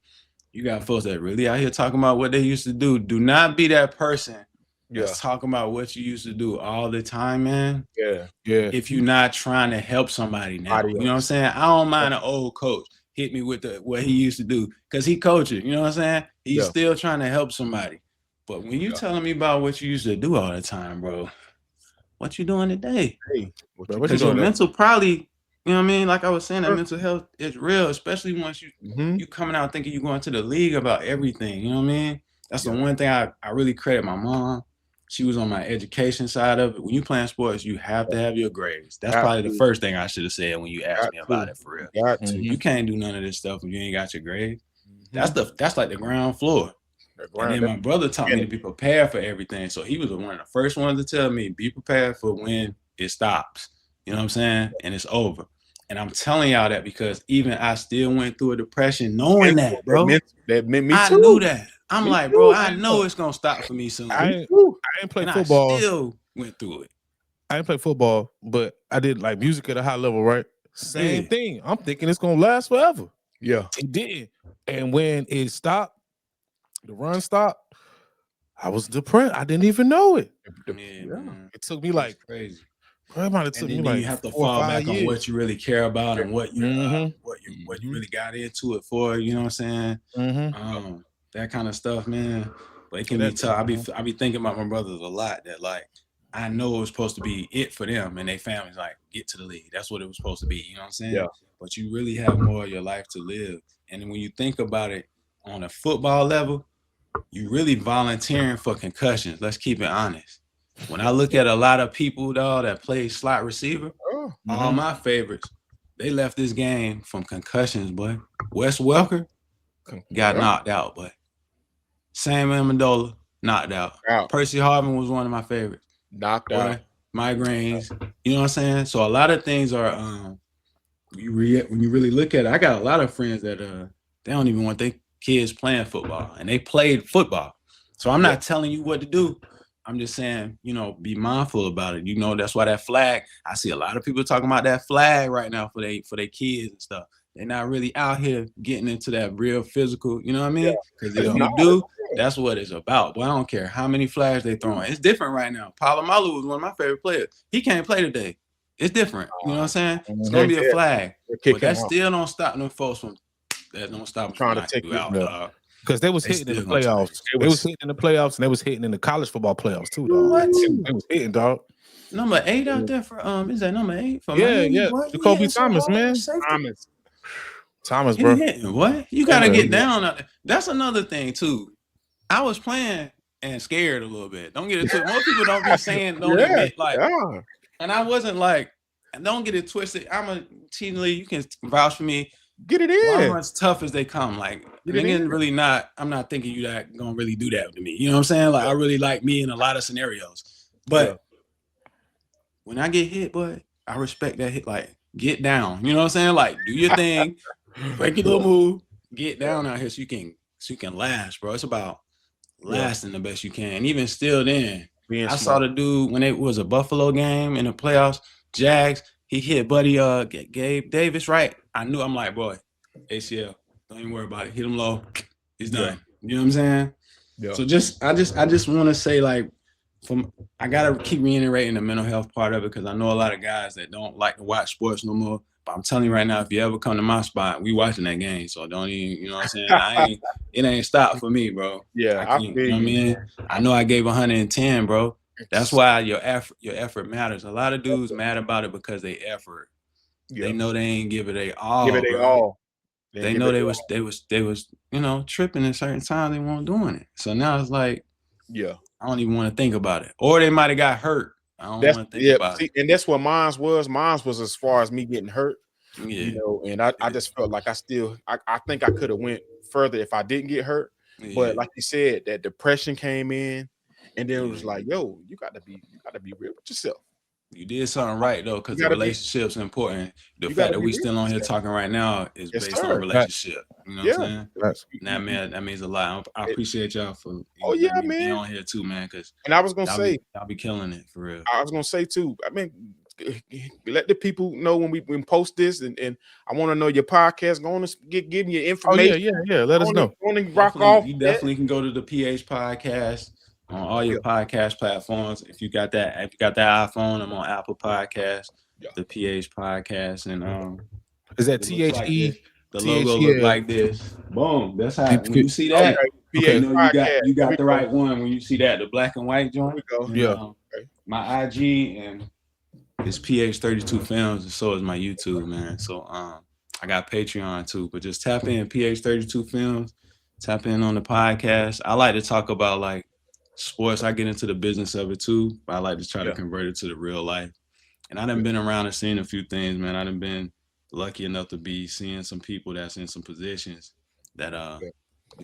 you got folks that really out here talking about what they used to do. Do not be that person that's talking about what you used to do all the time, man. Yeah. If you're not trying to help somebody now, you know what I'm saying? I don't mind an old coach hit me with what he used to do because he coaches. You know what I'm saying? He's still trying to help somebody. But when you telling me about what you used to do all the time, bro, what you doing today? Because your mental probably, you know what I mean? Like I was saying, that mental health is real, especially once you coming out thinking you're going to the league about everything. You know what I mean? That's the one thing I really credit my mom. She was on my education side of it. When you playing sports, you have to have your grades. That's probably the first thing I should have said when you asked me about it, for real. You can't do none of this stuff when you ain't got your grades. That's like the ground floor. And then my brother taught me to be prepared for everything. So he was one of the first ones to tell me, be prepared for when it stops. You know what I'm saying? And it's over. And I'm telling y'all that because even I still went through a depression knowing that, bro. That meant me too. I knew that. I'm like, bro, I know it's gonna stop for me soon. I didn't play football. I still went through it. I didn't play football, but I did like music at a high level, right? Same thing. I'm thinking it's gonna last forever. Yeah, it did. And when it stopped, the run stopped, I was depressed. I didn't even know it. It took me like crazy. It took me like you have to fall back on what you really care about and what you what you really got into it for. You know what I'm saying? That kind of stuff, man. But it can be tough. I be thinking about my brothers a lot. That like I know it was supposed to be it for them and their families. Like get to the league. That's what it was supposed to be. You know what I'm saying? Yeah. But you really have more of your life to live. And when you think about it on a football level, you really volunteering for concussions. Let's keep it honest. When I look at a lot of people, dog, that play slot receiver, all my favorites, they left this game from concussions, boy. Wes Welker got knocked out, boy. Sam Amendola knocked out. Percy Harvin was one of my favorites. Knocked out. Migraines. You know what I'm saying? So a lot of things are when you really look at it, I got a lot of friends that they don't even want their kids playing football, and they played football. So I'm not telling you what to do. I'm just saying, you know, be mindful about it. You know, that's why that flag, I see a lot of people talking about that flag right now for their kids and stuff. They're not really out here getting into that real physical, you know what I mean? Because if you do, that's what it's about. But I don't care how many flags they throwing. It's different right now. Palomalu was one of my favorite players. He can't play today. It's different. You know what I'm saying? It's going to be a flag. But that still don't stop them folks from, that don't stop them trying from to take you out. Because they was hitting in the playoffs. They was hitting in the playoffs, and they was hitting in the college football playoffs too, dog. What? They was hitting, dog. Number 8 out there for is that number 8 for Miami? Jacoby Thomas, man. Thomas, bro. What? You gotta get down out there. That's another thing too. I was playing and scared a little bit. Don't get it twisted. Most people don't be saying admit like, and I wasn't like, don't get it twisted. I'm a team lead. You can vouch for me. Get it in. I'm as tough as they come. Like, really not. I'm not thinking you that gonna really do that to me. You know what I'm saying? Like, I really like me in a lot of scenarios. But when I get hit, boy, I respect that hit. Like, get down. You know what I'm saying? Like, do your thing, break your little move, get down out here so you can last, bro. It's about lasting the best you can. And even still, then I saw the dude when it was a Buffalo game in the playoffs, Jags. He hit buddy Gabe Davis, right? I knew. I'm like, boy, ACL. Don't even worry about it. Hit him low. He's done. You know what I'm saying? Yeah. So I just want to say, like, I gotta keep reiterating the mental health part of it because I know a lot of guys that don't like to watch sports no more. But I'm telling you right now, if you ever come to my spot, we watching that game. So don't even, you know what I'm saying? It ain't stopped for me, bro. Yeah, you know what I mean? I know I gave 110, bro. That's why your effort matters. A lot of dudes mad about it because they effort. Yeah. They know they ain't give it their all. Give it their all. They know they was you know, tripping at certain times they weren't doing it. So now it's like, I don't even want to think about it. Or they might have got hurt. I don't want to think about it. And that's what mine was. Mine was as far as me getting hurt. Yeah. You know, and I just felt like I think I could have went further if I didn't get hurt. But like you said, that depression came in, and then it was like, yo, you gotta be real with yourself. You did something right though, because the relationship's important. The fact that we still on here talking right now is based on relationship. You know what I'm saying? And that means a lot. I appreciate y'all for letting me be on here too, man. Because I was gonna say y'all be killing it for real. I was gonna say too. I mean, let the people know when we post this, and I want to know your podcast. Go on and give me your information. Oh yeah. Let us know. You definitely can go to the PH podcast on all your podcast platforms. If you got that iPhone, I'm on Apple Podcasts, the PH podcast, and is that THE? The logo look like this. Boom. That's how when you see that, you know you got the right one. When you see that, the black and white joint. And, my IG and it's PH32 Films, and so is my YouTube, man. So I got Patreon too, but just tap in PH32 Films, tap in on the podcast. I like to talk about like sports. I get into the business of it too, but I like to try to convert it to the real life. And I done been around and seen a few things, man. I done been lucky enough to be seeing some people that's in some positions that you know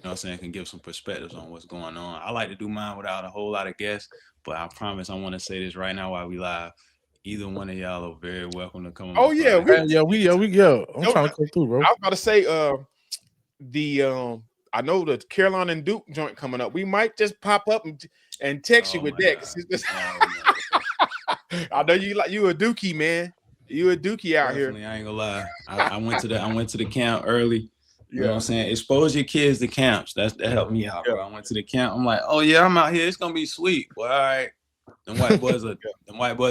what I'm saying, can give some perspectives on what's going on. I like to do mine without a whole lot of guests, but I promise I want to say this right now while we live. Either one of y'all are very welcome to come on. Oh yeah, we I'm trying to come through, bro. I was about to say I know the Carolina and Duke joint coming up. We might just pop up and text you with that. I know you a Dookie, man. You a Dookie out here. I ain't gonna lie. I went to the camp early. You know what I'm saying? Expose your kids to camps. That helped me out, bro. I went to the camp. I'm like, oh yeah, I'm out here. It's gonna be sweet. Well, all right. Them white boys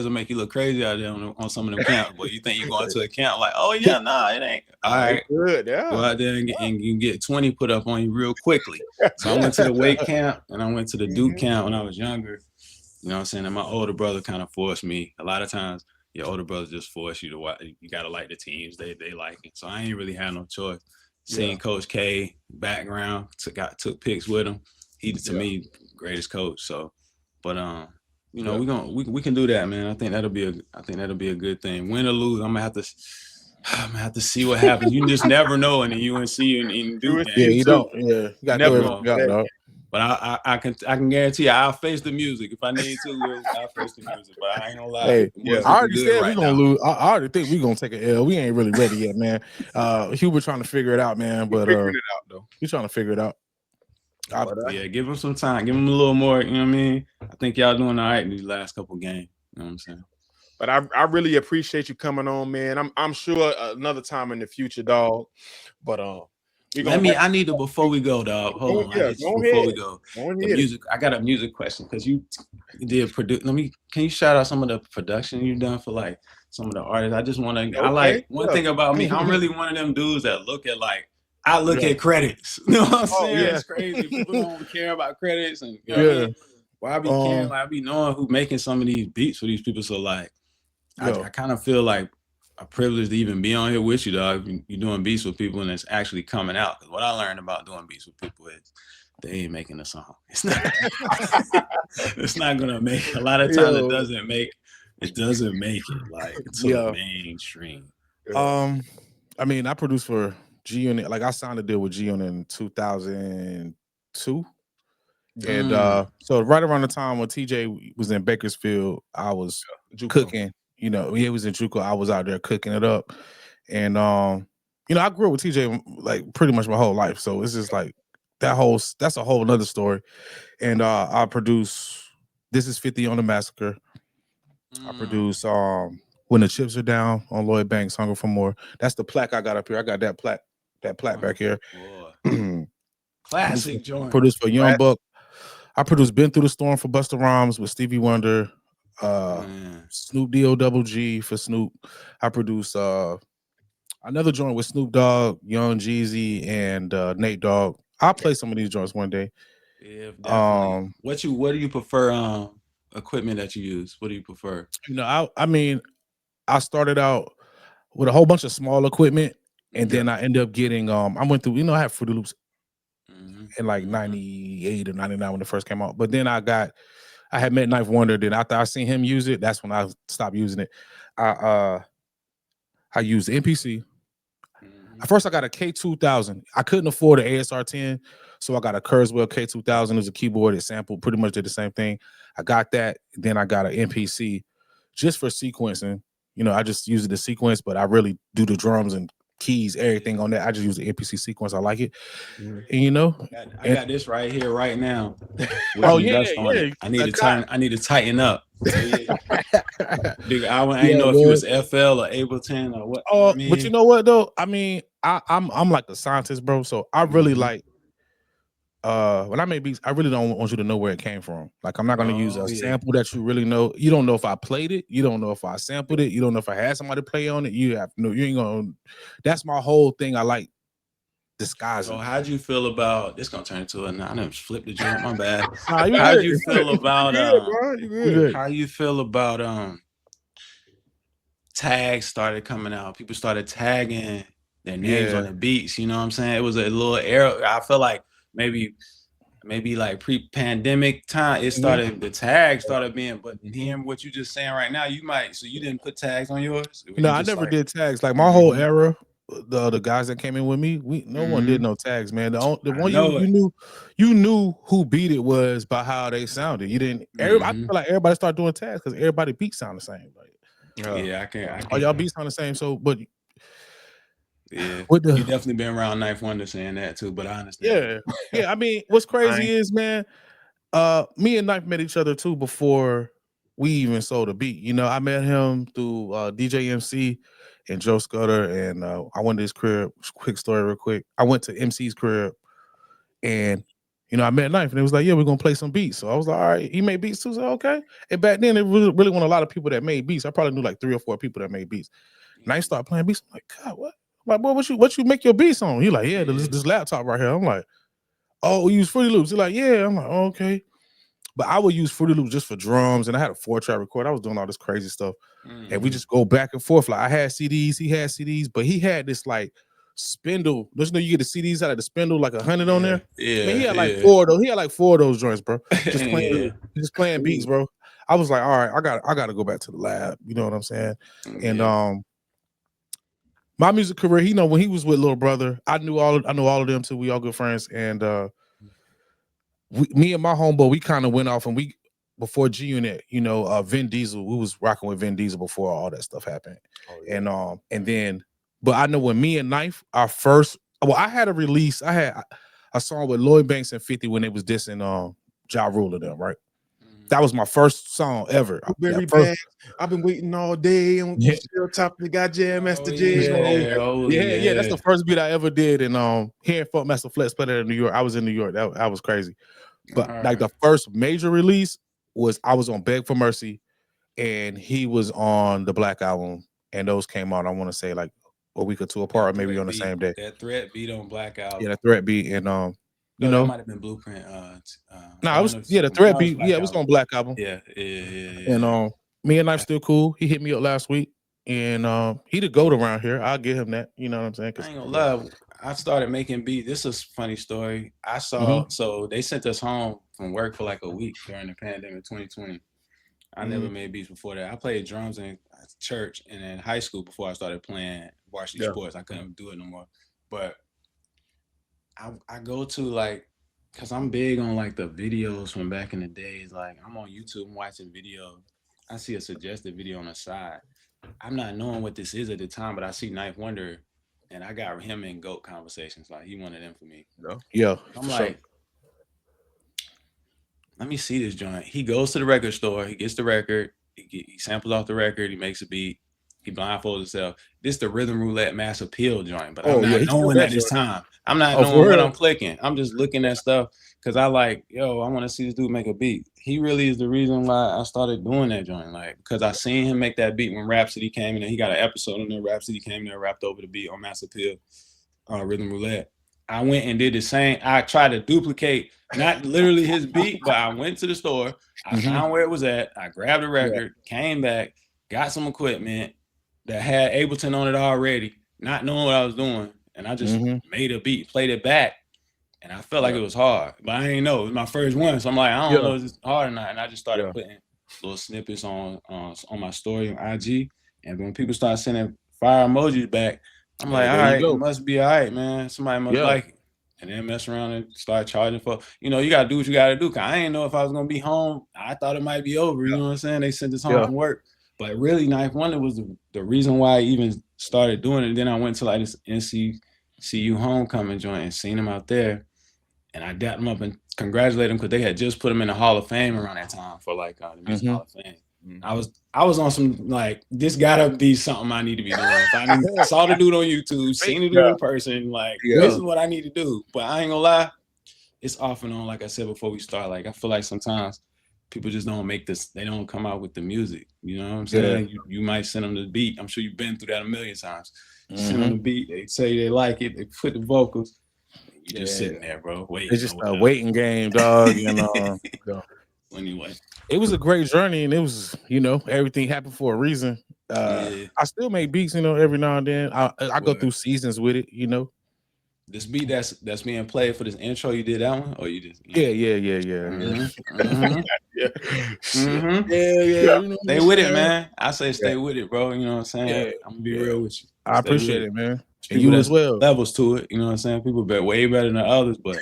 will make you look crazy out there on some of them camps. But you think you're going to a camp like, oh yeah, nah, it ain't. All right, good. Go out there and you get 20 put up on you real quickly. So I went to the weight camp and I went to the Duke camp when I was younger. You know what I'm saying? And my older brother kind of forced me. A lot of times, your older brothers just force you to watch. You gotta like the teams they like it. So I ain't really had no choice. Seeing Coach K background, took pics with him. He to me greatest coach. So, but you know, we can do that, man. I think that'll be a good thing. Win or lose, I'm gonna have to see what happens. You just never know in the UNC and Duke game. Yeah, you don't. Yeah, you got never know. But I can guarantee you, I'll face the music if I need to. I'll face the music, but I ain't gonna lie. Hey, I already said we're gonna lose. I already think we're gonna take an L. We ain't really ready yet, man. Hubert trying to figure it out, man. But he's trying to figure it out. Give him some time. Give him a little more. You know what I mean? I think y'all doing all right in these last couple games. You know what I'm saying? But I really appreciate you coming on, man. I'm sure another time in the future, dog. But I need to before we go, dog. Hold on. Before we go, the music. I got a music question because you did produce. Can you shout out some of the production you've done for like some of the artists? I just want to. I like one thing about me. I'm really one of them dudes that look at like. I look at credits. You know what I'm saying? Yeah. It's crazy. People don't care about credits, and you know what I mean? Well, I be caring, like I be knowing who making some of these beats for these people. So like, I kind of feel like a privilege to even be on here with you, dog. You're doing beats with people and it's actually coming out. Because what I learned about doing beats with people is they ain't making a song. It's not. It's not gonna make. A lot of times it doesn't make it like to the mainstream. I mean, I produced for G-Unit. Like I signed a deal with G-Unit in 2002. And so right around the time when TJ was in Bakersfield, I was cooking. You know, he was in JUCO. I was out there cooking it up. And you know, I grew up with TJ like pretty much my whole life. So it's just like that's a whole nother story. And I produce This Is 50 on the Massacre. I produce When the Chips Are Down on Lloyd Banks, Hunger for More. That's the plaque I got up here. I got that plaque back here. Classic joint. Produced for Young Buck. I produced Been Through the Storm for Busta Rhymes with Stevie Wonder. Snoop D-O Double G for Snoop. I produced another joint with Snoop Dogg, Young Jeezy, and Nate Dogg. I'll play some of these joints one day. Yeah, definitely. What do you prefer equipment that you use? What do you prefer? You know, I mean, I started out with a whole bunch of small equipment, and then I ended up getting I went through, you know, I had Fruity Loops in like 98 or 99 when it first came out. But then I had met Knife Wonder. Then after I seen him use it, that's when I stopped using it. I used MPC. first I got a K2000. I couldn't afford an ASR10, so I got a Kurzweil K2000. It was a keyboard. It sampled, pretty much did the same thing. I got that. Then I got an MPC just for sequencing. You know, I just use it to sequence, but I really do the drums and keys, everything on that. I just use the MPC sequence. I like it. And you know, I got this right here right now. Oh yeah. I need to tighten up. So, yeah. Big, I ain't know if you was FL or Ableton or what. Oh, but you know what though? I mean, I'm like a scientist, bro. So I really like when I make beats, I really don't want you to know where it came from. Like I'm not gonna use a sample that you really know. You don't know if I played it. You don't know if I sampled it. You don't know if I had somebody play on it. You ain't gonna. That's my whole thing. I like disguising. So how'd you feel about this? Gonna turn into I done flipped the joint. My bad. How'd you feel about how you feel about tags started coming out? People started tagging their names on the beats. You know what I'm saying? It was a little era. I feel like maybe like pre-pandemic time, it started. The tags started being. But hearing what you just saying right now, you might. So you didn't put tags on yours? No, I never did tags. Like my whole era. The guys that came in with me, no one did no tags, man. The one you knew who beat it was by how they sounded. You didn't. I feel like everybody started doing tags because everybody beats sound the same. Like, I can't. All y'all beats sound the same. So, but you definitely been around Knife Wonder saying that too. But I understand. Yeah. I mean, what's crazy is, man, me and Knife met each other too before we even sold a beat. You know, I met him through DJ MC and Joe Scudder, and I went to his crib. Quick story, real quick. I went to MC's crib, and you know, I met Knife, and it was like, yeah, we're gonna play some beats. So I was like, all right, he made beats too. So okay. And back then, it really wasn't a lot of people that made beats. I probably knew like 3 or 4 people that made beats. Knife started playing beats. I'm like, God, what? I'm like, boy, what you make your beats on? He like, yeah, this laptop right here. I'm like, oh, we use Fruity Loops. He's like, yeah. I'm like, oh, okay. But I would use Fruity Loops just for drums, and I had a 4-track recorder. I was doing all this crazy stuff, and we just go back and forth. Like I had CDs, he had CDs, but he had this like spindle. Don't you know you get the CDs out of the spindle, like 100 on there? Yeah, man, he had like 4 of those. He had like 4 of those joints, bro. Just playing beats, bro. I was like, all right, I got to go back to the lab. You know what I'm saying? And my music career, you know, when he was with Little Brother, I know all of them too. We all good friends, and me and my homeboy, we kind of went off, and before G Unit, you know, Vin Diesel, we was rocking with Vin Diesel before all that stuff happened. And then, but I know when me and Knife, I had a release, I had a song with Lloyd Banks and 50 when they was dissing Ja Rule of them, right? That was my first song ever. I've been waiting all day and still top the goddamn Master J. Yeah, that's the first beat I ever did. And hearing Funk Master Flex play that in New York, I was in New York. That was crazy. But like the first major release was I was on Beg for Mercy, and he was on the Black Album, and those came out, I want to say like a week or 2 apart, or maybe on the same day. That Threat beat on Black Album. Yeah, the Threat beat, and you know, that might have been Blueprint. No, it was the Threat beat. Yeah, it was on Black Album. Yeah. And me and Knife still cool. He hit me up last week, and he the GOAT around here. I'll give him that. You know what I'm saying? I ain't gonna lie. I started making beats. This is a funny story. I saw so they sent us home from work for like a week during the pandemic 2020. I never made beats before that. I played drums in church and in high school before I started playing varsity sports. I couldn't do it no more. But I go to like, cause I'm big on like the videos from back in the days. Like I'm on YouTube, I'm watching videos. I see a suggested video on the side. I'm not knowing what this is at the time, but I see Knife Wonder, and I got him in GOAT conversations. Like he one of them for me. Yeah. I'm like, let me see this joint. He goes to the record store, he gets the record, he samples off the record, he makes a beat, he blindfolds himself. This the Rhythm Roulette Mass Appeal joint, but I'm not knowing at this time. I'm not knowing what I'm clicking. I'm just looking at stuff because I like, I want to see this dude make a beat. He really is the reason why I started doing that joint. Like, because I seen him make that beat when Rhapsody came in and he got an episode on there. Rhapsody came in there, rapped over the beat on Mass Appeal, Rhythm Roulette. I went and did the same. I tried to duplicate, not literally his beat, but I went to the store. I found where it was at. I grabbed the record, came back, got some equipment that had Ableton on it already, not knowing what I was doing. And I just made a beat, played it back, and I felt like it was hard. But I didn't know. It was my first one. So I'm like, I don't know if it's hard or not. And I just started putting little snippets on my story on IG. And when people started sending fire emojis back, I'm like, all right, it must be all right, man. Somebody must like it. And then mess around and start charging for, you gotta do what you gotta do. Cause I didn't know if I was gonna be home. I thought it might be over. You know what I'm saying? They sent us home from work. But really, Knife Wonder was the reason why I even started doing it. And then I went to like this NCCU homecoming joint and seen him out there. And I dapped him up and congratulated him because they had just put him in the Hall of Fame around that time for like the Music Hall of Fame. I was on some like, this gotta be something I need to be doing. If I saw the dude on YouTube, seen the dude in person, like this is what I need to do. But I ain't gonna lie, it's off and on. Like I said before we start, like I feel like sometimes people just don't make this. They don't come out with the music. You know what I'm saying? You might send them the beat. I'm sure you've been through that a million times. You send them the beat. They say they like it. They put the vocals. You just sitting there, bro. Waiting. It's just a waiting game, dog. Anyway, it was a great journey, and it was, everything happened for a reason. I still make beats, every now and then. I go through seasons with it, This beat that's being played for this intro, you did that one, or you just Stay with it, man. I say stay with it, bro. You know what I'm saying? Yeah. I'm gonna be real with you. I appreciate it, man. And you as well. Levels to it, you know what I'm saying? People bet way better than others, but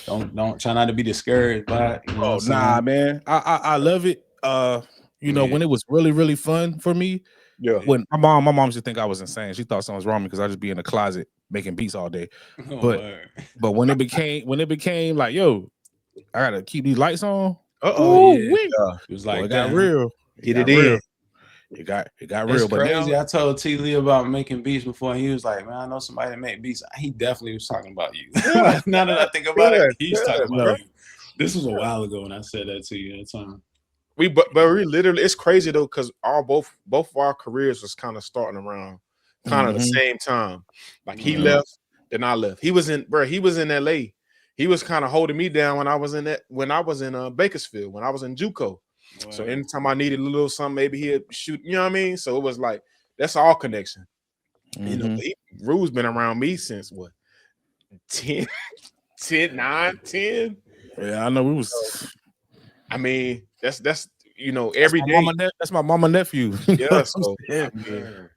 don't try not to be discouraged by it. You know nah, man. I love it. When it was really, really fun for me. Yeah. When my mom used to think I was insane. She thought something was wrong because I just be in the closet making beats all day. But when it became like, yo, I gotta keep these lights on. It was like, it got real. Get it in. It got real. It's but crazy. now, I told T. Lee about making beats before, and he was like, "Man, I know somebody that make beats." He definitely was talking about you. Now that I think about it, he's talking about you. This was a while ago when I said that to you at the time. We literally, it's crazy though, because both of our careers was kind of starting around kind of the same time. Like he left, then I left. He was in LA. He was kind of holding me down when I was in Bakersfield, when I was in JUCO. Wow. So anytime I needed a little something, maybe he'd shoot, you know what I mean? So it was like, that's all connection. Rue's been around me since what? 10, 9, 10? Yeah, I know we was. I mean, that's every day. That's my mama nephew. Yeah, so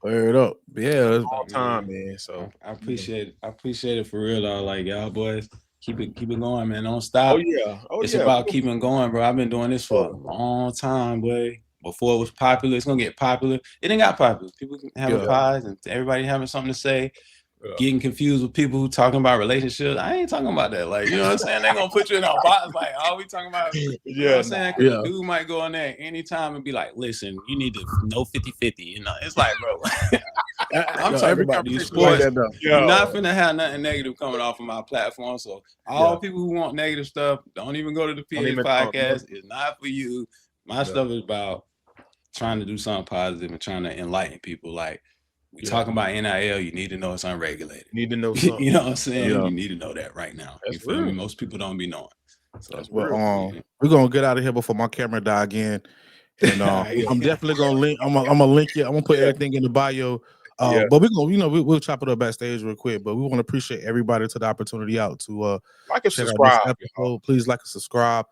word up. Yeah, all time, man. So I appreciate it. I appreciate it for real, though. Like y'all boys. Keep it going, man. Don't stop. It's about keeping going, bro. I've been doing this for a long time, boy. Before it was popular, it's gonna get popular. It ain't got popular. People having pies and everybody having something to say. Getting confused with people who talking about relationships. I ain't talking about that. Like, you know what I'm saying? They gonna put you in a box. Like, all we talking about. You know what I'm saying? The dude might go in there anytime and be like, listen, you need to know 50-50. You know, it's like, bro. I'm talking about these sports. You're not finna have nothing negative coming off of my platform. So all people who want negative stuff, don't even go to the PH podcast. It's not for you. My stuff is about trying to do something positive and trying to enlighten people. Like, we talking about NIL, you need to know it's unregulated. You need to know something. You know what I'm saying? You need to know that right now. That's you feel me? Most people don't be knowing. So that's we're gonna get out of here before my camera die again. And I'm definitely gonna link. I'm gonna link you. I'm gonna put everything in the bio. But we're gonna, we'll chop it up backstage real quick. But we want to appreciate everybody to the opportunity out to like and subscribe. Please like and subscribe.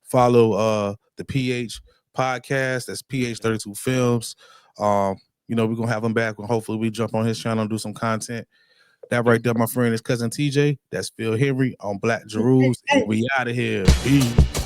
Follow the PH podcast. That's PH32 Films. We're gonna have him back, and hopefully we jump on his channel and do some content. That right there, my friend, is cousin TJ. That's Phil Henry on Black Jerusalem. We out of here. Peace.